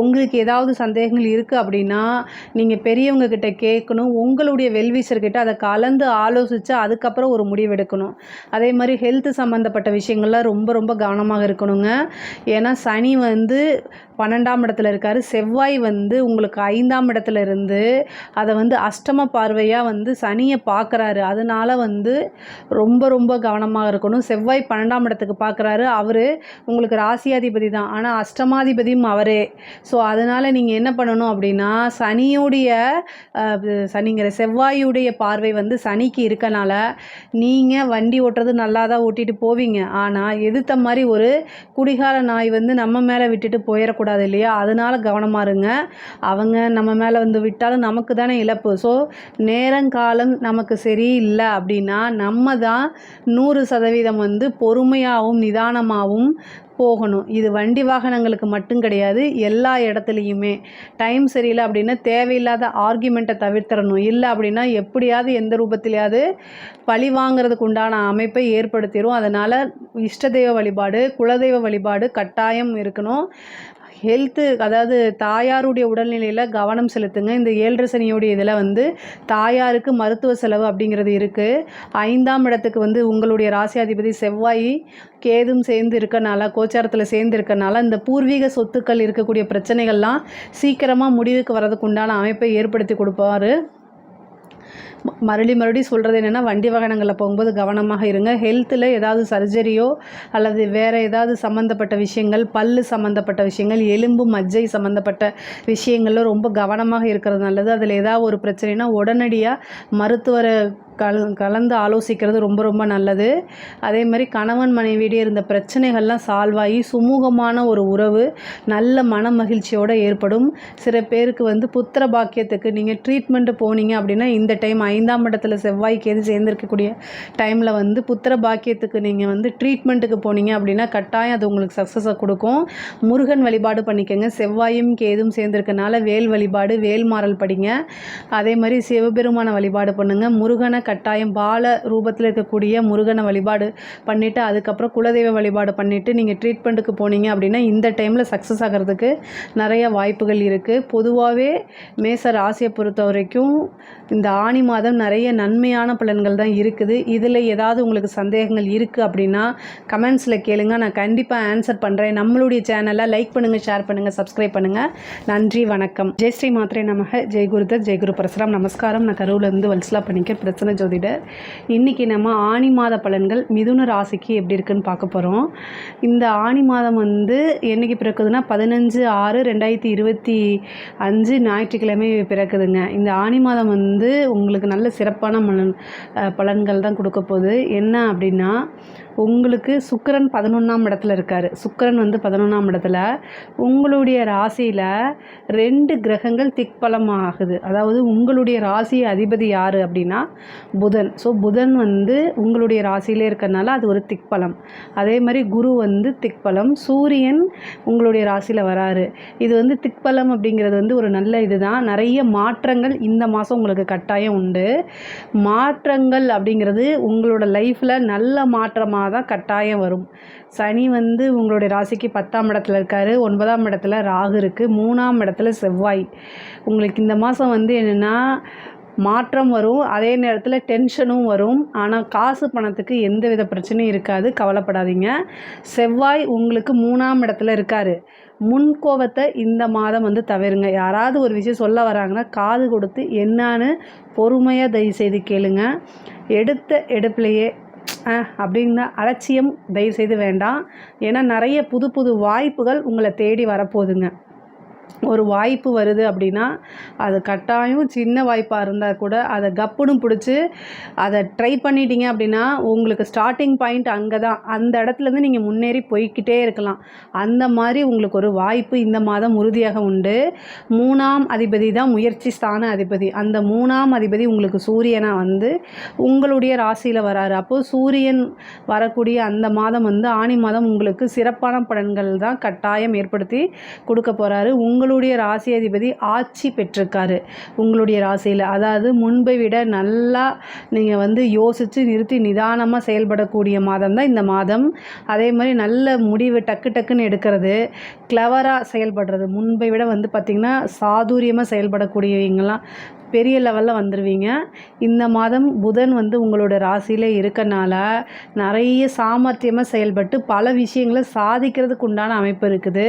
Speaker 1: உங்களுக்கு ஏதாவது சந்தேகங்கள் இருக்குது அப்படின்னா நீங்கள் பெரியவங்க கிட்ட கேட்கணும். உங்களுடைய வெல்விஷர்கிட்ட அதை கலந்து ஆலோசித்து அதுக்கப்புறம் ஒரு முடிவு எடுக்கணும். அதே மாதிரி ஹெல்த் சம்மந்தப்பட்ட விஷயங்கள்லாம் ரொம்ப ரொம்ப கவனமாக இருக்கணுங்க. ஏன்னா சனி வந்து 12ஆம் இடத்துல இருக்கார். செவ்வாய் வந்து உங்களுக்கு 5ஆம் இடத்துல இருந்து அதை வந்து அஷ்டம பார்வையாக வந்து சனியை பார்க்குறாரு. அதனால் வந்து ரொம்ப ரொம்ப கவனமாக இருக்கணும். செவ்வாய் 12ஆம் இடத்துக்கு பார்க்குறாரு. அவர் உங்களுக்கு ராசியாதிபதி தான், ஆனால் அஷ்டமாதிபதியும் அவரே. ஸோ அதனால் நீங்கள் என்ன பண்ணணும் அப்படின்னா சனிங்கிற செவ்வாயுடைய பார்வை வந்து சனிக்கு இருக்கனால நீங்கள் வண்டி ஓட்டுறது நல்லா தான் ஓட்டிகிட்டு போவீங்க. ஆனால் எதிர்த்த மாதிரி ஒரு குடிகார நாய் வந்து நம்ம மேலே விட்டுட்டு போயிடக்கூடாது இல்லையா, அதனால் கவனமாக இருங்க. அவங்க நம்ம மேலே வந்து விட்டாலும் நமக்கு தானே இழப்பு. ஸோ நேரங்காலம் நமக்கு சரியில்லை அப்படின்னா நம்ம தான் 100% வந்து பொறுமையாகவும் நிதானமாகவும் போகணும். இது வண்டி வாகனங்களுக்கு மட்டும் கிடையாது, எல்லா இடத்துலையுமே. டைம் சரியில்லை அப்படின்னா தேவையில்லாத ஆர்கியூமெண்ட்டை தவிர்த்திடணும். இல்லை அப்படின்னா எப்படியாவது எந்த ரூபத்திலையாவது பழி வாங்கிறதுக்கு உண்டான அமைப்பை ஏற்படுத்திடும். அதனால் இஷ்ட தெய்வ வழிபாடு, குலதெய்வ வழிபாடு கட்டாயம் இருக்கணும். ஹெல்த்து, அதாவது தாயாருடைய உடல்நிலையில் கவனம் செலுத்துங்க. இந்த 7 சனியோடைய இதில் வந்து தாயாருக்கு மருத்துவ செலவு அப்படிங்கிறது இருக்குது. 5ஆம் இடத்துக்கு வந்து உங்களுடைய ராசியாதிபதி செவ்வாய் கேதும் சேர்ந்து இருக்கனால, கோச்சாரத்தில் சேர்ந்து இருக்கனால இந்த பூர்வீக சொத்துக்கள் இருக்கக்கூடிய பிரச்சனைகள்லாம் சீக்கிரமாக முடிவுக்கு வரதுக்கு உண்டான அமைப்பை ஏற்படுத்தி கொடுப்பாரு. மறுபடியும் சொல்கிறது என்னென்னா வண்டி வாகனங்களில் போகும்போது கவனமாக இருங்க. ஹெல்த்தில் ஏதாவது சர்ஜரியோ அல்லது வேறு ஏதாவது சம்மந்தப்பட்ட விஷயங்கள், பல்லு சம்மந்தப்பட்ட விஷயங்கள், எலும்பு மஜ்ஜை சம்மந்தப்பட்ட விஷயங்களில் ரொம்ப கவனமாக இருக்கிறது நல்லது. அதில் ஏதாவது ஒரு பிரச்சனைனா உடனடியாக மருத்துவரை கலந்து ஆலோசிக்கிறது ரொம்ப ரொம்ப நல்லது. அதே மாதிரி கணவன் மனைவியிடையே இருந்த பிரச்சனைகள்லாம் சால்வ் ஆகி சுமூகமான ஒரு உறவு நல்ல மன மகிழ்ச்சியோடு ஏற்படும். சில பேருக்கு வந்து புத்திர பாக்கியத்துக்கு நீங்கள் ட்ரீட்மெண்ட்டு போனீங்க அப்படின்னா இந்த டைம் 5ஆம் இடத்துல செவ்வாய் கேது சேர்ந்துருக்கக்கூடிய டைமில் வந்து புத்திர பாக்கியத்துக்கு நீங்கள் வந்து ட்ரீட்மெண்ட்டுக்கு போனீங்க அப்படின்னா கட்டாயம் அது உங்களுக்கு சக்ஸஸை கொடுக்கும். முருகன் வழிபாடு பண்ணிக்கோங்க. செவ்வாயும் கேதும் சேர்ந்துருக்கனால வேல் வழிபாடு, வேல்மாறல் படிங்க. அதே மாதிரி சிவபெருமான வழிபாடு பண்ணுங்கள். முருகனை கட்டாயம் பால ரூபத்தில் இருக்கக்கூடிய முருகனை வழிபாடு பண்ணிவிட்டு அதுக்கப்புறம் குலதெய்வ வழிபாடு பண்ணிவிட்டு நீங்கள் ட்ரீட்மெண்ட்டுக்கு போனீங்க அப்படின்னா இந்த டைமில் சக்ஸஸ் ஆகிறதுக்கு நிறைய வாய்ப்புகள் இருக்குது. பொதுவாகவே மேச ராசியை பொறுத்த வரைக்கும் இந்த ஆனி மாதம் நிறைய நன்மையான பலன்கள் தான் இருக்குது. இதில் ஏதாவது உங்களுக்கு சந்தேகங்கள் இருக்குது அப்படின்னா கமெண்ட்ஸில் கேளுங்க, நான் கண்டிப்பாக ஆன்சர் பண்ணுறேன். நம்மளுடைய சேனலை லைக் பண்ணுங்கள், ஷேர் பண்ணுங்கள், சப்ஸ்கிரைப் பண்ணுங்கள். நன்றி, வணக்கம். ஜெய் ஸ்ரீ மாத்ரே நமக. ஜெய் குருதத், ஜெய் குரு பரசுராம். நமஸ்காரம். நான் கரூர்லேருந்து வல்சலா பண்ணிக்க. பிரச்சனை ஜோதிடர். இன்றைக்கி நம்ம ஆனி மாத பலன்கள் மிதுன ராசிக்கு எப்படி இருக்குன்னு பார்க்க போகிறோம். இந்த ஆனி மாதம் வந்து என்றைக்கு பிறக்குதுன்னா 15/6/2025 ஞாயிற்றுக்கிழமை பிறக்குதுங்க. இந்த ஆனி மாதம் வந்து உங்களுக்கு நல்ல சிறப்பான பலன்கள் தான் கொடுக்க போகுது. என்ன அப்படின்னா, உங்களுக்கு சுக்கிரன் 11ஆம் இடத்துல இருக்கார். சுக்கிரன் வந்து 11ஆம் இடத்துல உங்களுடைய ராசியில் 2 கிரகங்கள் திக்பலம் ஆகுது. அதாவது உங்களுடைய ராசி அதிபதி யார் அப்படின்னா புதன். ஸோ புதன் வந்து உங்களுடைய ராசியிலே இருக்கிறனால அது ஒரு திக்பலம். அதே மாதிரி குரு வந்து திக்பலம். சூரியன் உங்களுடைய ராசியில் வராரு. இது வந்து திக்பலம் அப்படிங்கிறது வந்து ஒரு நல்ல இதுதான். நிறைய மாற்றங்கள் இந்த மாதம் உங்களுக்கு கட்டாயம் உண்டு. மாற்றங்கள் அப்படிங்கிறது உங்களோட லைஃப்பில் நல்ல மாற்றமாக தான் கட்டாயம் வரும். சனி வந்து உங்களுடைய ராசிக்கு 10ஆம் இடத்துல இருக்கார். 9ஆம் இடத்துல ராகு இருக்குது. 3ஆம் இடத்துல செவ்வாய். உங்களுக்கு இந்த மாதம் வந்து என்னென்னா மாற்றம் வரும், அதே நேரத்தில் டென்ஷனும் வரும். ஆனால் காசு பணத்துக்கு எந்த வித பிரச்சனையும் இருக்காது, கவலைப்படாதீங்க. செவ்வாய் உங்களுக்கு 3ஆம் இடத்துல இருக்கார். முன்கோபத்தை இந்த மாதம் வந்து தவிருங்க. யாராவது ஒரு விஷயம் சொல்ல வராங்கன்னா காது கொடுத்து என்னான்னு பொறுமையாக தயவுசெய்து கேளுங்க. எடுத்த எடுப்பிலையே அப்படின்னா அலட்சியம் தயவுசெய்து வேண்டாம். ஏன்னா நிறைய புது புது வாய்ப்புகள் உங்களை தேடி வரப்போகுதுங்க. ஒரு வாய்ப்பு வருது அப்படின்னா அது கட்டாயம் சின்ன வாய்ப்பாக இருந்தால் கூட அதை கப்புன்னு பிடிச்சி அதை ட்ரை பண்ணிட்டீங்க அப்படின்னா உங்களுக்கு ஸ்டார்டிங் பாயிண்ட் அங்கே தான். அந்த இடத்துலேருந்து நீங்கள் முன்னேறி போய்கிட்டே இருக்கலாம். அந்த மாதிரி உங்களுக்கு ஒரு வாய்ப்பு இந்த மாதம் உறுதியாக உண்டு. 3ஆம் அதிபதி தான் முயற்சி ஸ்தான அதிபதி. அந்த 3ஆம் அதிபதி உங்களுக்கு சூரியனாக வந்து உங்களுடைய ராசியில் வராரு. அப்போது சூரியன் வரக்கூடிய அந்த மாதம் வந்து ஆனி மாதம் உங்களுக்கு சிறப்பான பலன்கள் தான் கட்டாயம் ஏற்படுத்தி கொடுக்க போகிறாரு. உங்களுடைய ராசி அதிபதி ஆட்சி பெற்றிருக்காரு உங்களுடைய ராசியில். அதாவது முன்பை விட நல்லா நீங்கள் வந்து யோசித்து நிறுத்தி நிதானமாக செயல்படக்கூடிய மாதம் தான் இந்த மாதம். அதே மாதிரி நல்ல முடிவு டக்குன்னு எடுக்கிறது, கிளவராக செயல்படுறது, முன்பை விட வந்து பார்த்திங்கன்னா சாதுரியமாக செயல்படக்கூடியவங்களாம் பெரிய லெவலில் வந்துடுவீங்க. இந்த மாதம் புதன் வந்து உங்களோட ராசியிலே இருக்கனால நிறைய சாமர்த்தியமாக செயல்பட்டு பல விஷயங்களை சாதிக்கிறதுக்கு உண்டான அமைப்பு இருக்குது.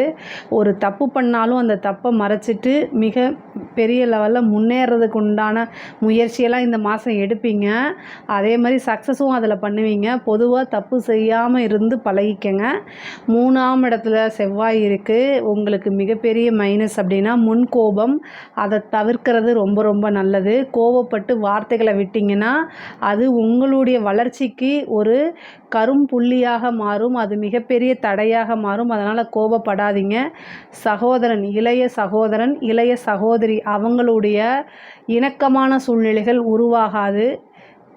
Speaker 1: ஒரு தப்பு பண்ணாலும் அந்த தப்பை மறைச்சிட்டு மிக பெரிய லெவலில் முன்னேறதுக்கு உண்டான முயற்சியெல்லாம் இந்த மாதம் எடுப்பீங்க. அதே மாதிரி சக்ஸஸும் அதில் பண்ணுவீங்க. பொதுவாக தப்பு செய்யாமல் இருந்து பழகிக்கங்க. 3ஆம் இடத்துல செவ்வாய் இருக்குது. உங்களுக்கு மிகப்பெரிய மைனஸ் அப்படின்னா முன்கோபம். அதை தவிர்க்கிறது ரொம்ப நல்லது. கோவப்பட்டு வார்த்தைகளை விட்டிங்கன்னா அது உங்களுடைய வளர்ச்சிக்கு ஒரு கரும்புள்ளியாக மாறும். அது மிகப்பெரிய தடையாக மாறும். அதனால் கோபப்படாதீங்க. சகோதரன், இளைய சகோதரி அவங்களுடைய இணக்கமான சூழ்நிலைகள் உருவாகாது.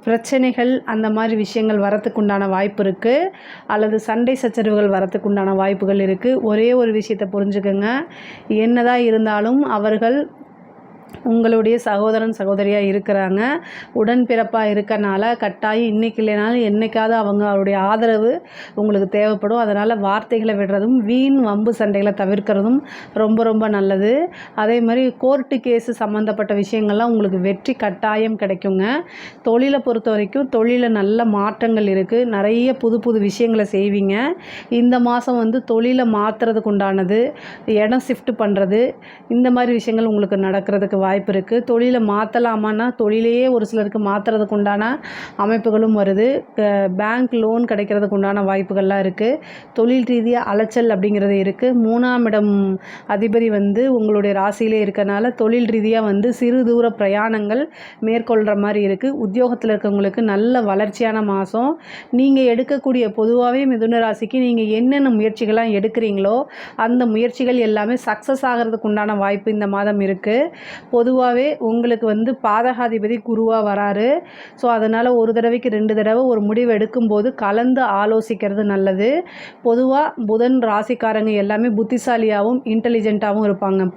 Speaker 1: பிரச்சனைகள் அந்த மாதிரி விஷயங்கள் வரத்துக்குண்டான வாய்ப்பு இருக்குது. அல்லது சண்டை சச்சரவுகள் வரத்துக்குண்டான வாய்ப்புகள் இருக்குது. ஒரே ஒரு விஷயத்தை புரிஞ்சுக்கோங்க. என்னதான் இருந்தாலும் அவர்கள் உங்களுடைய சகோதரன் சகோதரியாக இருக்கிறாங்க. உடன்பிறப்பாக இருக்கனால கட்டாயம் இன்றைக்கி இல்லைனாலும் என்றைக்காவது அவங்களுடைய ஆதரவு உங்களுக்கு தேவைப்படும். அதனால் வார்த்தைகளை விடுறதும் வீண் வம்பு சண்டைகளை தவிர்க்கிறதும் ரொம்ப நல்லது. அதே மாதிரி கோர்ட்டு கேஸு சம்மந்தப்பட்ட விஷயங்கள்லாம் உங்களுக்கு வெற்றி கட்டாயம் கிடைக்குங்க. தொழிலை பொறுத்த வரைக்கும் தொழிலில் நல்ல மாற்றங்கள் இருக்குது. நிறைய புது விஷயங்களை செய்வீங்க. இந்த மாதம் வந்து தொழிலை மாற்றுறதுக்கு உண்டானது, இடம் ஷிஃப்ட் பண்ணுறது, இந்த மாதிரி விஷயங்கள் உங்களுக்கு நடக்கிறதுக்கு வாய்ப்பு இருக்குது. தொழிலை மாற்றலாமான்னா தொழிலையே ஒரு சிலருக்கு மாற்றுறதுக்கு உண்டான அமைப்புகளும் வருது. பேங்க் லோன் கிடைக்கிறதுக்கு உண்டான வாய்ப்புகள்லாம் இருக்குது. தொழில் ரீதியாக அலைச்சல் அப்படிங்கிறது இருக்குது. 3ஆம் இடம் அதிபதி வந்து உங்களுடைய ராசியிலே இருக்கனால தொழில் ரீதியாக வந்து சிறு தூர பிரயாணங்கள் மேற்கொள்கிற மாதிரி இருக்குது. உத்தியோகத்தில் இருக்கவங்களுக்கு நல்ல வளர்ச்சியான மாதம். நீங்கள் எடுக்கக்கூடிய பொதுவாகவே மிதுன ராசிக்கு நீங்கள் என்னென்ன முயற்சிகள்லாம் எடுக்கிறீங்களோ அந்த முயற்சிகள் எல்லாமே சக்ஸஸ் ஆகிறதுக்கு உண்டான வாய்ப்பு இந்த மாதம் இருக்குது. பொதுவாகவே உங்களுக்கு வந்து பாதகாதிபதி குருவாக வராரு. ஸோ அதனால் ஒரு தடவைக்கு 2 தடவை ஒரு முடிவு எடுக்கும்போது கலந்து ஆலோசிக்கிறது நல்லது. பொதுவாக புதன் ராசிக்காரங்க எல்லாமே புத்திசாலியாகவும் இன்டெலிஜென்ட்டாகவும் இருப்பாங்க.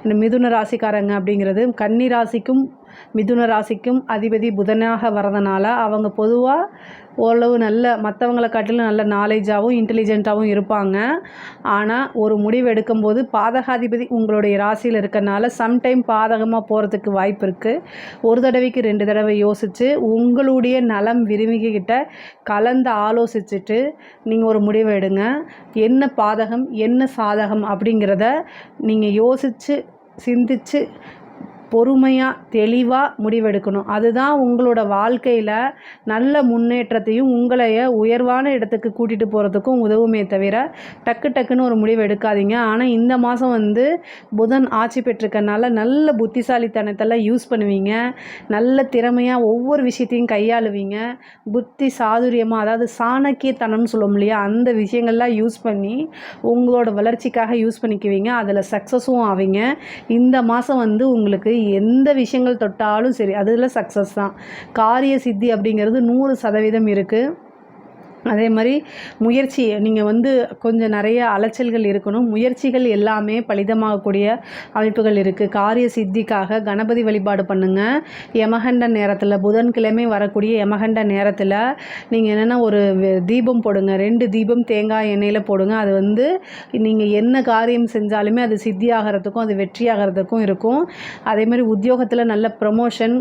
Speaker 1: இந்த மிதுன ராசிக்காரங்க அப்படிங்கிறது கன்னி ராசிக்கும் மிதுன ராசிக்கும் அதிபதி புதனாக வரதுனால அவங்க பொதுவாக ஓரளவு நல்ல மற்றவங்களை காட்டிலும் நல்ல நாலேஜாகவும் இன்டெலிஜென்ட்டாகவும் இருப்பாங்க. ஆனால் ஒரு முடிவு எடுக்கும்போது பாதகாதிபதி உங்களுடைய ராசியில் இருக்கனால சம்டைம் பாதகமாக போகிறதுக்கு வாய்ப்பு இருக்குது. ஒரு தடவைக்கு 2 தடவை யோசித்து உங்களுடைய நலம் விரும்பிக்கிட்ட கலந்து ஆலோசிச்சுட்டு நீங்கள் ஒரு முடிவு எடுங்க. என்ன பாதகம் என்ன சாதகம் அப்படிங்கிறத நீங்கள் யோசித்து சிந்தித்து பொறுமையாக தெளிவாக முடிவெடுக்கணும். அதுதான் உங்களோட வாழ்க்கையில் நல்ல முன்னேற்றத்தையும் உங்களைய உயர்வான இடத்துக்கு கூட்டிகிட்டு போகிறதுக்கும் உதவுமே தவிர டக்குன்னு ஒரு முடிவு எடுக்காதீங்க. ஆனால் இந்த மாதம் வந்து புதன் ஆட்சி பெற்றிருக்கனால நல்ல புத்திசாலித்தனத்தெல்லாம் யூஸ் பண்ணுவீங்க. நல்ல திறமையாக ஒவ்வொரு விஷயத்தையும் கையாளுவீங்க. புத்தி சாதுரியமாக, அதாவது சாணக்கியத்தனம்னு சொல்லுவோம் இல்லையா, அந்த விஷயங்கள்லாம் யூஸ் பண்ணி உங்களோட வளர்ச்சிக்காக யூஸ் பண்ணிக்குவீங்க. அதில் சக்ஸஸும் ஆவீங்க. இந்த மாதம் வந்து உங்களுக்கு எந்த விஷயங்கள் தொட்டாலும் சரி அதில் சக்ஸஸ் தான். காரிய சித்தி அப்படிங்கிறது 100% இருக்குது. அதே மாதிரி முயற்சி நீங்கள் வந்து கொஞ்சம் நிறைய அலைச்சல்கள் இருக்கணும். முயற்சிகள் எல்லாமே பலிதமாகக்கூடிய அமைப்புகள் இருக்குது. காரிய சித்திக்காக கணபதி வழிபாடு பண்ணுங்கள். யமகண்ட நேரத்தில், புதன்கிழமை வரக்கூடிய யமகண்ட நேரத்தில் நீங்கள் என்னென்னா ஒரு தீபம் போடுங்க. 2 தீபம் தேங்காய் எண்ணெயில் போடுங்க. அது வந்து நீங்கள் என்ன காரியம் செஞ்சாலுமே அது சித்தியாகிறதுக்கும் அது வெற்றியாகிறதுக்கும் இருக்கும். அதே மாதிரி உத்தியோகத்தில் நல்ல ப்ரமோஷன்,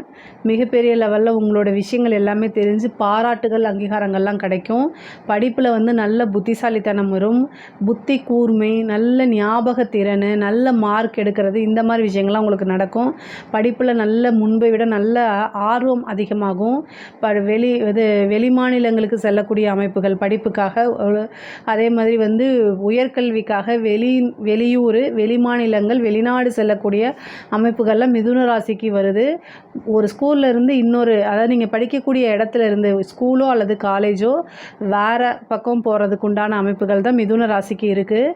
Speaker 1: மிகப்பெரிய லெவலில் உங்களோட விஷயங்கள் எல்லாமே தெரிஞ்சு பாராட்டுகள் அங்கீகாரங்கள்லாம் கிடைக்கும். படிப்பில் வந்து நல்ல புத்திசாலித்தனம் வரும். புத்தி கூர்மை, நல்ல ஞாபகத்திறன், நல்ல மார்க் எடுக்கிறது, இந்த மாதிரி விஷயங்கள்லாம் உங்களுக்கு நடக்கும். படிப்பில் நல்ல முன்பை விட நல்ல ஆர்வம் அதிகமாகும். வெளி மாநிலங்களுக்கு செல்லக்கூடிய அமைப்புகள் படிப்புக்காக, அதே மாதிரி வந்து உயர்கல்விக்காக வெளியூர், வெளி மாநிலங்கள், வெளிநாடு செல்லக்கூடிய அமைப்புகள்லாம் மிதுன ராசிக்கு வருது. ஒரு ஸ்கூலில் இருந்து இன்னொரு, அதாவது நீங்கள் படிக்கக்கூடிய இடத்துல இருந்து ஸ்கூலோ அல்லது காலேஜோ வேறு பக்கம் போகிறதுக்கு உண்டான அமைப்புகள் தான் மிதுன ராசிக்கு இருக்குது.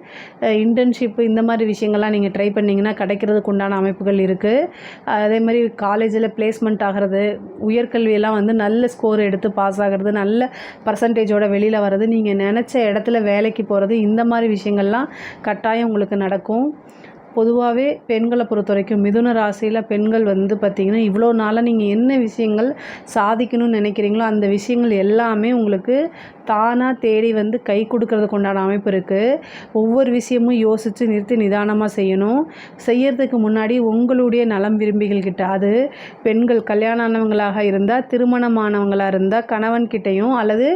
Speaker 1: இன்டர்ன்ஷிப்பு இந்த மாதிரி விஷயங்கள்லாம் நீங்கள் ட்ரை பண்ணிங்கன்னா கிடைக்கிறதுக்கு உண்டான அமைப்புகள் இருக்குது. அதே மாதிரி காலேஜில் பிளேஸ்மெண்ட் ஆகிறது, உயர்கல்வியெல்லாம் வந்து நல்ல ஸ்கோர் எடுத்து பாஸ் ஆகிறது, நல்ல பர்சன்டேஜோட வெளியில் வர்றது, நீங்கள் நினச்ச இடத்துல வேலைக்கு போகிறது, இந்த மாதிரி விஷயங்கள்லாம் கட்டாயம் உங்களுக்கு நடக்கும். பொதுவாகவே பெண்களை பொறுத்த வரைக்கும் மிதுன ராசியில் பெண்கள் வந்து பார்த்திங்கன்னா இவ்வளோ நாளாக நீங்கள் என்ன விஷயங்கள் சாதிக்கணும்னு நினைக்கிறீங்களோ அந்த விஷயங்கள் எல்லாமே உங்களுக்கு தானாக தேடி வந்து கை கொடுக்கறதுக்கு உண்டான அமைப்பு இருக்குது. ஒவ்வொரு விஷயமும் யோசித்து நிறுத்தி நிதானமாக செய்யணும். செய்யறதுக்கு முன்னாடி உங்களுடைய நலம் விரும்பிகள்கிட்ட, அது பெண்கள் கல்யாணம் ஆனவங்களாக இருந்தால், திருமணமானவங்களாக இருந்தால் கணவன்கிட்டையும் அல்லது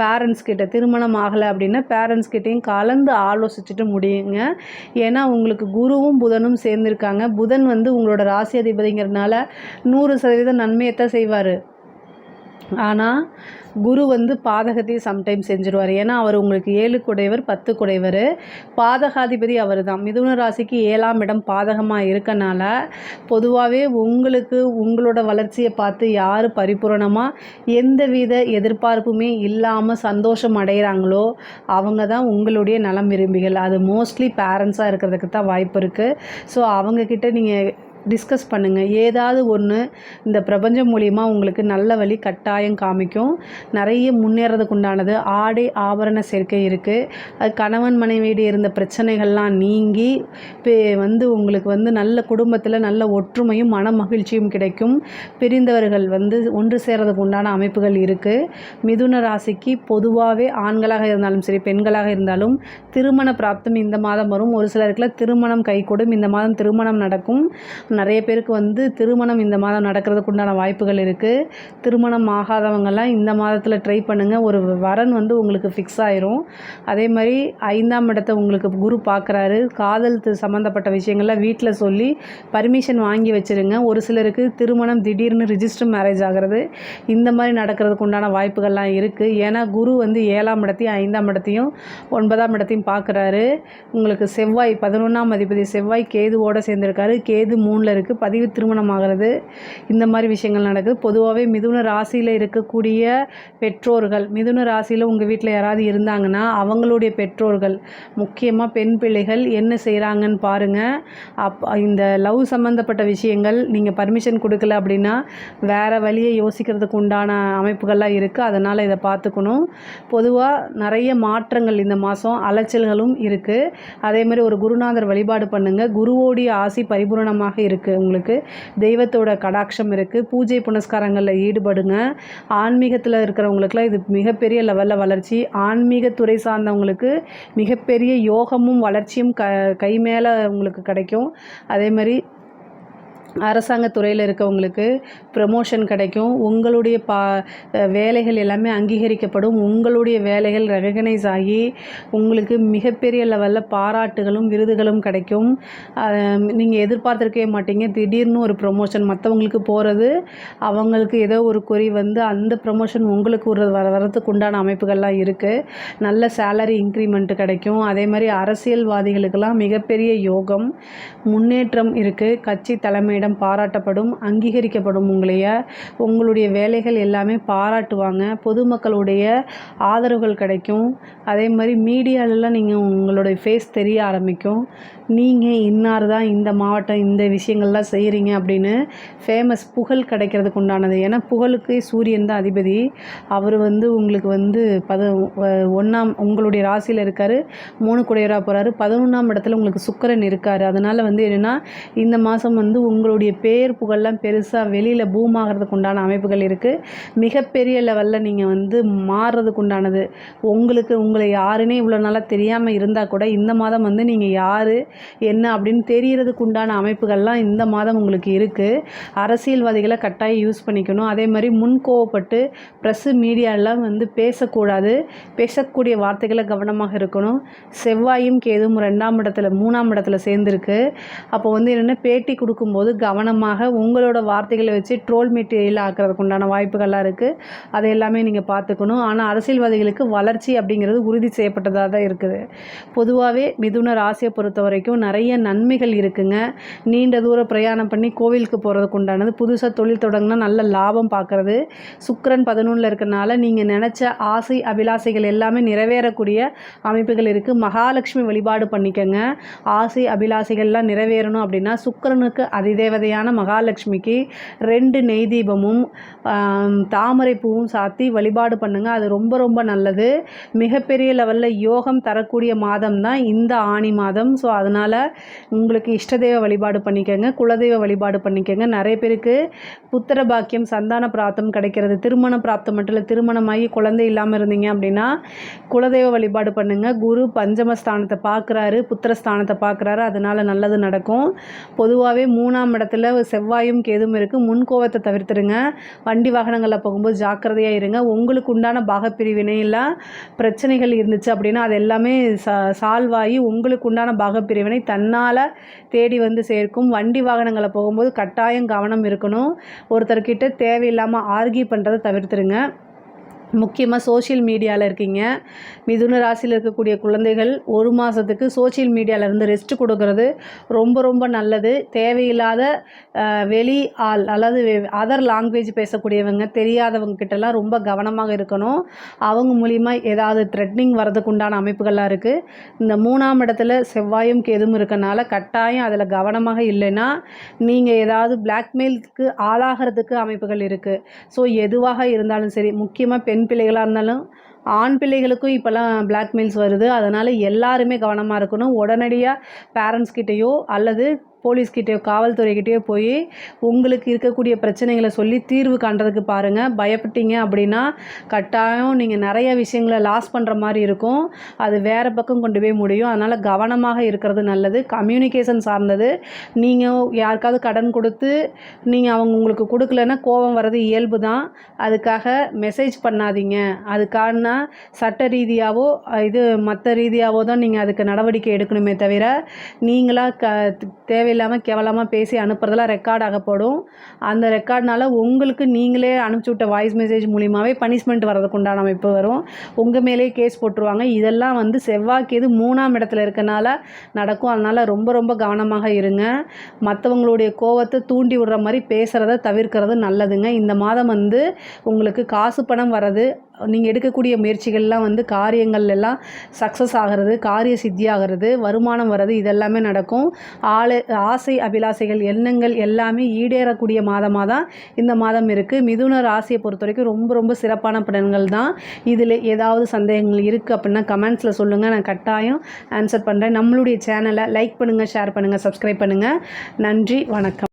Speaker 1: பேரண்ட்ஸ் கிட்ட, திருமணம் ஆகலை அப்படின்னா பேரண்ட்ஸ் கிட்டையும் கலந்து ஆலோசிச்சுட்டு முடியுங்க. ஏன்னா உங்களுக்கு குருவும் புதனும் சேர்ந்துருக்காங்க. புதன் வந்து உங்களோட ராசி அதிபதிங்கிறதுனால 100% நன்மையைத்தான் செய்வார். ஆனால் குரு வந்து பாதகத்தையும் சம்டைம்ஸ் செஞ்சுருவார். ஏன்னா அவர் உங்களுக்கு 7 குடைவர் 10 குடைவர், பாதகாதிபதி அவர் தான். மிதுன ராசிக்கு 7ஆம் இடம் பாதகமாக இருக்கனால பொதுவாகவே உங்களுக்கு உங்களோட வளர்ச்சியை பார்த்து யார் பரிபூரணமாக எந்தவித எதிர்பார்ப்புமே இல்லாமல் சந்தோஷம் அடைகிறாங்களோ அவங்க தான் உங்களுடைய நலம் விரும்பிகள். அது மோஸ்ட்லி பேரண்ட்ஸாக இருக்கிறதுக்கு தான் வாய்ப்பு இருக்குது. ஸோ அவங்கக்கிட்ட நீங்கள் டிஸ்கஸ் பண்ணுங்கள். ஏதாவது ஒன்று இந்த பிரபஞ்சம் மூலிமா உங்களுக்கு நல்ல வழி கட்டாயம் காமிக்கும். நிறைய முன்னேறதுக்கு உண்டானது ஆடை ஆபரண சேர்க்கை இருக்குது. அது கணவன் மனைவியிட இருந்த பிரச்சனைகள்லாம் நீங்கி வந்து உங்களுக்கு வந்து நல்ல குடும்பத்தில் நல்ல ஒற்றுமையும் மன மகிழ்ச்சியும் கிடைக்கும். பிரிந்தவர்கள் வந்து ஒன்று சேர்றதுக்கு உண்டான அமைப்புகள் இருக்குது. மிதுன ராசிக்கு பொதுவாகவே ஆண்களாக இருந்தாலும் சரி பெண்களாக இருந்தாலும் திருமண பிராப்தம் இந்த மாதம் வரும். ஒரு சிலருக்குலாம் திருமணம் கைகூடும். இந்த மாதம் திருமணம் நடக்கும். நிறைய பேருக்கு வந்து திருமணம் இந்த மாதம் நடக்கிறதுக்கு உண்டான வாய்ப்புகள் இருக்குது. திருமணம் ஆகாதவங்கெல்லாம் இந்த மாதத்தில் ட்ரை பண்ணுங்கள். ஒரு வரன் வந்து உங்களுக்கு ஃபிக்ஸ் ஆயிரும். அதே மாதிரி 5ஆம் இடத்தை உங்களுக்கு குரு பார்க்குறாரு. காதல் சம்மந்தப்பட்ட விஷயங்கள்லாம் வீட்டில் சொல்லி பர்மிஷன் வாங்கி வச்சுருங்க. ஒரு சிலருக்கு திருமணம் திடீர்னு ரிஜிஸ்டர் மேரேஜ் ஆகிறது, இந்த மாதிரி நடக்கிறதுக்கு உண்டான வாய்ப்புகள்லாம் இருக்குது. ஏன்னா குரு வந்து 7ஆம் இடத்தையும் 5ஆம் இடத்தையும் 9ஆம் இடத்தையும் பார்க்குறாரு. உங்களுக்கு செவ்வாய் 11ஆம் அதிபதி செவ்வாய் கேதுவோடு சேர்ந்துருக்காரு. கேது 3ல் இருக்குது. பதிவு திருமணம் ஆகிறது, இந்த மாதிரி விஷயங்கள் நடக்குது. பொதுவாகவே மிதுன ராசியில் இருக்கக்கூடிய பெற்றோர்கள், மிதுன ராசியில் உங்கள் வீட்டில் யாராவது இருந்தாங்கன்னா அவங்களுடைய பெற்றோர்கள், முக்கியமாக பெண் பிள்ளைகள் என்ன செய்கிறாங்கன்னு பாருங்கள். இந்த லவ் சம்மந்தப்பட்ட விஷயங்கள் நீங்கள் பர்மிஷன் கொடுக்கல அப்படின்னா வேறு வழியை யோசிக்கிறதுக்கு உண்டான அமைப்புகள்லாம் இருக்குது. அதனால் இதை பார்த்துக்கணும். பொதுவாக நிறைய மாற்றங்கள் இந்த மாதம், அலைச்சல்களும் இருக்குது. அதே மாதிரி ஒரு குருநாதர் வழிபாடு பண்ணுங்கள். குருவோடைய ஆசி பரிபூரணமாக இருக்குது. உங்களுக்கு தெய்வத்தோட கடாட்சம் இருக்குது. பூஜை புனஸ்காரங்களில் ஈடுபடுங்க. ஆன்மீகத்தில் இருக்கிறவங்களுக்குலாம் இது மிகப்பெரிய லெவலில் வளர்ச்சி. ஆன்மீகத்துறை சார்ந்தவங்களுக்கு மிகப்பெரிய யோகமும் வளர்ச்சியும் கை மேலே உங்களுக்கு கிடைக்கும். அதே மாதிரி அரசாங்க துறையில் இருக்கவங்களுக்கு ப்ரமோஷன் கிடைக்கும். உங்களுடைய வேலைகள் எல்லாமே அங்கீகரிக்கப்படும். உங்களுடைய வேலைகள் ரெகக்னைஸ் ஆகி உங்களுக்கு மிகப்பெரிய லெவலில் பாராட்டுகளும் விருதுகளும் கிடைக்கும். நீங்கள் எதிர்பார்த்துருக்கவே மாட்டீங்க. திடீர்னு ஒரு ப்ரமோஷன் மற்றவங்களுக்கு போகிறது, அவங்களுக்கு ஏதோ ஒரு குறி வந்து அந்த ப்ரமோஷன் உங்களுக்கு வரதுக்கு உண்டான அமைப்புகள்லாம் இருக்குது. நல்ல சேலரி இன்க்ரிமெண்ட் கிடைக்கும். அதே மாதிரி அரசியல்வாதிகளுக்கெல்லாம் மிகப்பெரிய யோகம், முன்னேற்றம் இருக்குது. கட்சி தலைமையிடம் பாராட்டப்படும், அங்கீகரிக்கப்படும். உங்களுடைய வேலைகள் எல்லாமே பாராட்டுவாங்க. பொதுமக்களுடைய ஆதரவுகள் கிடைக்கும். அதே மாதிரி மீடியாலெலாம் நீங்கள் உங்களுடைய ஃபேஸ் தெரிய ஆரம்பிக்கும். நீங்கள் இன்னார் தான் இந்த மாவட்டம் இந்த விஷயங்கள்லாம் செய்கிறீங்க அப்படின்னு ஃபேமஸ் புகழ் கிடைக்கிறதுக்கு உண்டானது. ஏன்னா புகழுக்கு சூரியன் தான் அதிபதி. அவர் வந்து உங்களுக்கு வந்து உங்களுடைய ராசியில் இருக்கார், 3 குடையராக போகிறாரு. 11ஆம் இடத்துல உங்களுக்கு சுக்கிரன் இருக்கார். அதனால் வந்து என்னென்னா இந்த மாதம் வந்து உங்களுடைய பேர் புகழ்லாம் பெருசாக வெளியில் பூம் ஆகிறதுக்கு உண்டான அமைப்புகள் இருக்குது. மிகப்பெரிய லெவலில் நீங்கள் வந்து மாறுறதுக்கு உண்டானது. உங்களை யாருன்னே இவ்வளோ நாளாக தெரியாமல் இருந்தால் கூட இந்த மாதம் வந்து நீங்கள் யார் என்ன அப்படின்னு தெரியறதுக்கு உண்டான அமைப்புகள்லாம் இந்த மாதம் உங்களுக்கு இருக்குது. அரசியல்வாதிகளை கட்டாயம் யூஸ் பண்ணிக்கணும். அதே மாதிரி முன்கோவப்பட்டு ப்ரெஸ்ஸு மீடியாலாம் வந்து பேசக்கூடாது. பேசக்கூடிய வார்த்தைகளை கவனமாக இருக்கணும். செவ்வாயும் கேதும் 2ஆம் இடத்துல 3ஆம் இடத்துல சேர்ந்துருக்கு. அப்போ வந்து என்னென்ன பேட்டி கொடுக்கும்போது கவனமாக உங்களோட வார்த்தைகளை வச்சு ட்ரோல் மெட்டீரியல் ஆக்கிறதுக்கு உண்டான வாய்ப்புகள்லாம் இருக்குது. அதை எல்லாமே நீங்கள் பார்த்துக்கணும். ஆனால் அரசியல்வாதிகளுக்கு வளர்ச்சி அப்படிங்கிறது உறுதி செய்யப்பட்டதாக தான் இருக்குது. பொதுவாகவே மிதுன ராசியை பொறுத்த வரைக்கும் நிறைய நன்மைகள் இருக்குங்க. நீண்ட தூர பிரயாணம் பண்ணி கோவிலுக்கு போகிறதுக்கு உண்டானது, புதுசாக தொழில் தொடங்கினா நல்ல லாபம் பார்க்குறது. சுக்கிரன் 11ல் இருக்கிறனால நீங்கள் நினச்ச ஆசை அபிலாசைகள் எல்லாமே நிறைவேறக்கூடிய அமைப்புகள் இருக்குது. மகாலட்சுமி வழிபாடு பண்ணிக்கங்க. ஆசை அபிலாசைகள்லாம் நிறைவேறணும் அப்படின்னா சுக்கிரனுக்கு அதிதேவதையான மகாலட்சுமிக்கு 2 நெய் தீபமும் தாமரை பூவும் சாத்தி வழிபாடு பண்ணுங்கள். அது ரொம்ப ரொம்ப நல்லது. மிகப்பெரிய லெவலில் யோகம் தரக்கூடிய மாதம் தான் இந்த ஆணி மாதம். ஸோ அதனால் உங்களுக்கு இஷ்டதெய்வ வழிபாடு பண்ணிக்கோங்க, குலதெய்வ வழிபாடு பண்ணிக்கோங்க. நிறைய பேருக்கு புத்திர பாக்கியம், சந்தான பிராப்தம் கிடைக்கிறது. திருமண பிராப்தம் மட்டும் இல்லை, திருமணமாகி குழந்தை இல்லாமல் இருந்தீங்க அப்படின்னா குலதெய்வ வழிபாடு பண்ணுங்கள். குரு பஞ்சமஸ்தானத்தை பார்க்குறாரு, புத்திரஸ்தானத்தை பார்க்குறாரு, அதனால் நல்லது நடக்கும். பொதுவாகவே 3ஆம் இடத்துல செவ்வாயும் கேதும் இருக்குது. முன்கோவத்தை தவிர்த்துடுங்க. வண்டி வாகனங்களில் போகும்போது ஜாக்கிரதையாக இருங்க. உங்களுக்கு உண்டான பாகப்பிரிவினையில் பிரச்சனைகள் இருந்துச்சு அப்படின்னா அது எல்லாமே சால்வ் ஆகி உங்களுக்கு உண்டான பாகப்பிரிவினை தன்னால் தேடி வந்து சேர்க்கும். வண்டி வாகனங்களை போகும்போது கட்டாயம் கவனம் இருக்கணும். ஒருத்தர்கிட்ட தேவையில்லாமல் ஆர்கியூ பண்ணுறதை தவிர்த்துருங்க. முக்கியமாக சோஷியல் மீடியாவில் இருக்கீங்க, மிதுன ராசியில் இருக்கக்கூடிய குழந்தைகள் 1 மாதத்துக்கு சோஷியல் மீடியாவிலேருந்து ரெஸ்ட் கொடுக்கறது ரொம்ப ரொம்ப நல்லது. தேவையில்லாத வெளி ஆள் அல்லது அதர் லாங்குவேஜ் பேசக்கூடியவங்க தெரியாதவங்க கிட்டலாம் ரொம்ப கவனமாக இருக்கணும். அவங்க மூலிமா ஏதாவது த்ரெட்னிங் வரதுக்கு உண்டான அமைப்புகள்லாம் இருக்குது. இந்த 3ஆம் இடத்துல செவ்வாயும் கேதும் இருக்கனால கட்டாயம் அதில் கவனமாக இல்லைன்னா நீங்கள் ஏதாவது பிளாக்மெயிலுக்கு ஆளாகிறதுக்கு அமைப்புகள் இருக்குது. ஸோ எதுவாக இருந்தாலும் சரி, முக்கியமாக பெண் பிள்ளைகளாக இருந்தாலும் ஆண் பிள்ளைகளுக்கும் இப்போல்லாம் பிளாக்மெயில்ஸ் வருது. அதனால் எல்லாருமே கவனமாக இருக்கணும். உடனடியாக பேரண்ட்ஸ்கிட்டேயோ அல்லது போலீஸ்கிட்டேயோ காவல்துறைக்கிட்டேயோ போய் உங்களுக்கு இருக்கக்கூடிய பிரச்சனைகளை சொல்லி தீர்வு காண்றதுக்கு பாருங்கள். பயப்பட்டீங்க அப்படின்னா கட்டாயம் நீங்கள் நிறைய விஷயங்களை லாஸ் பண்ணுற மாதிரி இருக்கும். அது வேறு பக்கம் கொண்டு போய் முடியும். அதனால் கவனமாக இருக்கிறது நல்லது. கம்யூனிகேஷன் சார்ந்தது. நீங்கள் யாருக்காவது கடன் கொடுத்து அவங்க உங்களுக்கு கொடுக்கலன்னா கோபம் வர்றது இயல்பு தான். அதுக்காக மெசேஜ் பண்ணாதீங்க. அதுக்கான சட்ட ரீதியாகவோ மற்ற ரீதியாகவோ தான் நீங்கள் அதுக்கு நடவடிக்கை எடுக்கணுமே தவிர நீங்களாக தேவையில்லாமல் கேவலமாக பேசி அனுப்புறதெல்லாம் ரெக்கார்ட் ஆகப்படும். அந்த ரெக்கார்ட்னால உங்களுக்கு நீங்களே அனுப்பிச்சி விட்ட வாய்ஸ் மெசேஜ் மூலிமாவே பனிஷ்மெண்ட் வர்றதுக்கு உண்டான அமைப்பு வரும். உங்கள் மேலே கேஸ் போட்டுருவாங்க. இதெல்லாம் வந்து செவ்வாய்க்கு 3ஆம் இடத்துல இருக்கனால நடக்கும். அதனால் ரொம்ப ரொம்ப கவனமாக இருங்க. மற்றவங்களுடைய கோவத்தை தூண்டி விடுற மாதிரி பேசுகிறத தவிர்க்கிறது நல்லதுங்க. இந்த மாதம் வந்து உங்களுக்கு காசு பணம் வர்றது, நீங்கள் எடுக்கக்கூடிய முயற்சிகள்லாம் வந்து காரியங்கள் எல்லாம் சக்ஸஸ் ஆகிறது, காரிய சித்தி ஆகிறது, வருமானம் வர்றது, இதெல்லாமே நடக்கும். ஆசை அபிலாசைகள் எண்ணங்கள் எல்லாமே ஈடேறக்கூடிய மாதமாக தான் இந்த மாதம் இருக்குது. மிதுன ராசியை பொறுத்த வரைக்கும் ரொம்ப ரொம்ப சிறப்பான பலன்கள் தான். இதில் ஏதாவது சந்தேகங்கள் இருக்குது அப்படின்னா கமெண்ட்ஸில் சொல்லுங்கள், நான் கட்டாயம் ஆன்சர் பண்ணுறேன். நம்மளுடைய சேனலை லைக் பண்ணுங்கள், ஷேர் பண்ணுங்கள், சப்ஸ்கிரைப் பண்ணுங்கள். நன்றி, வணக்கம்.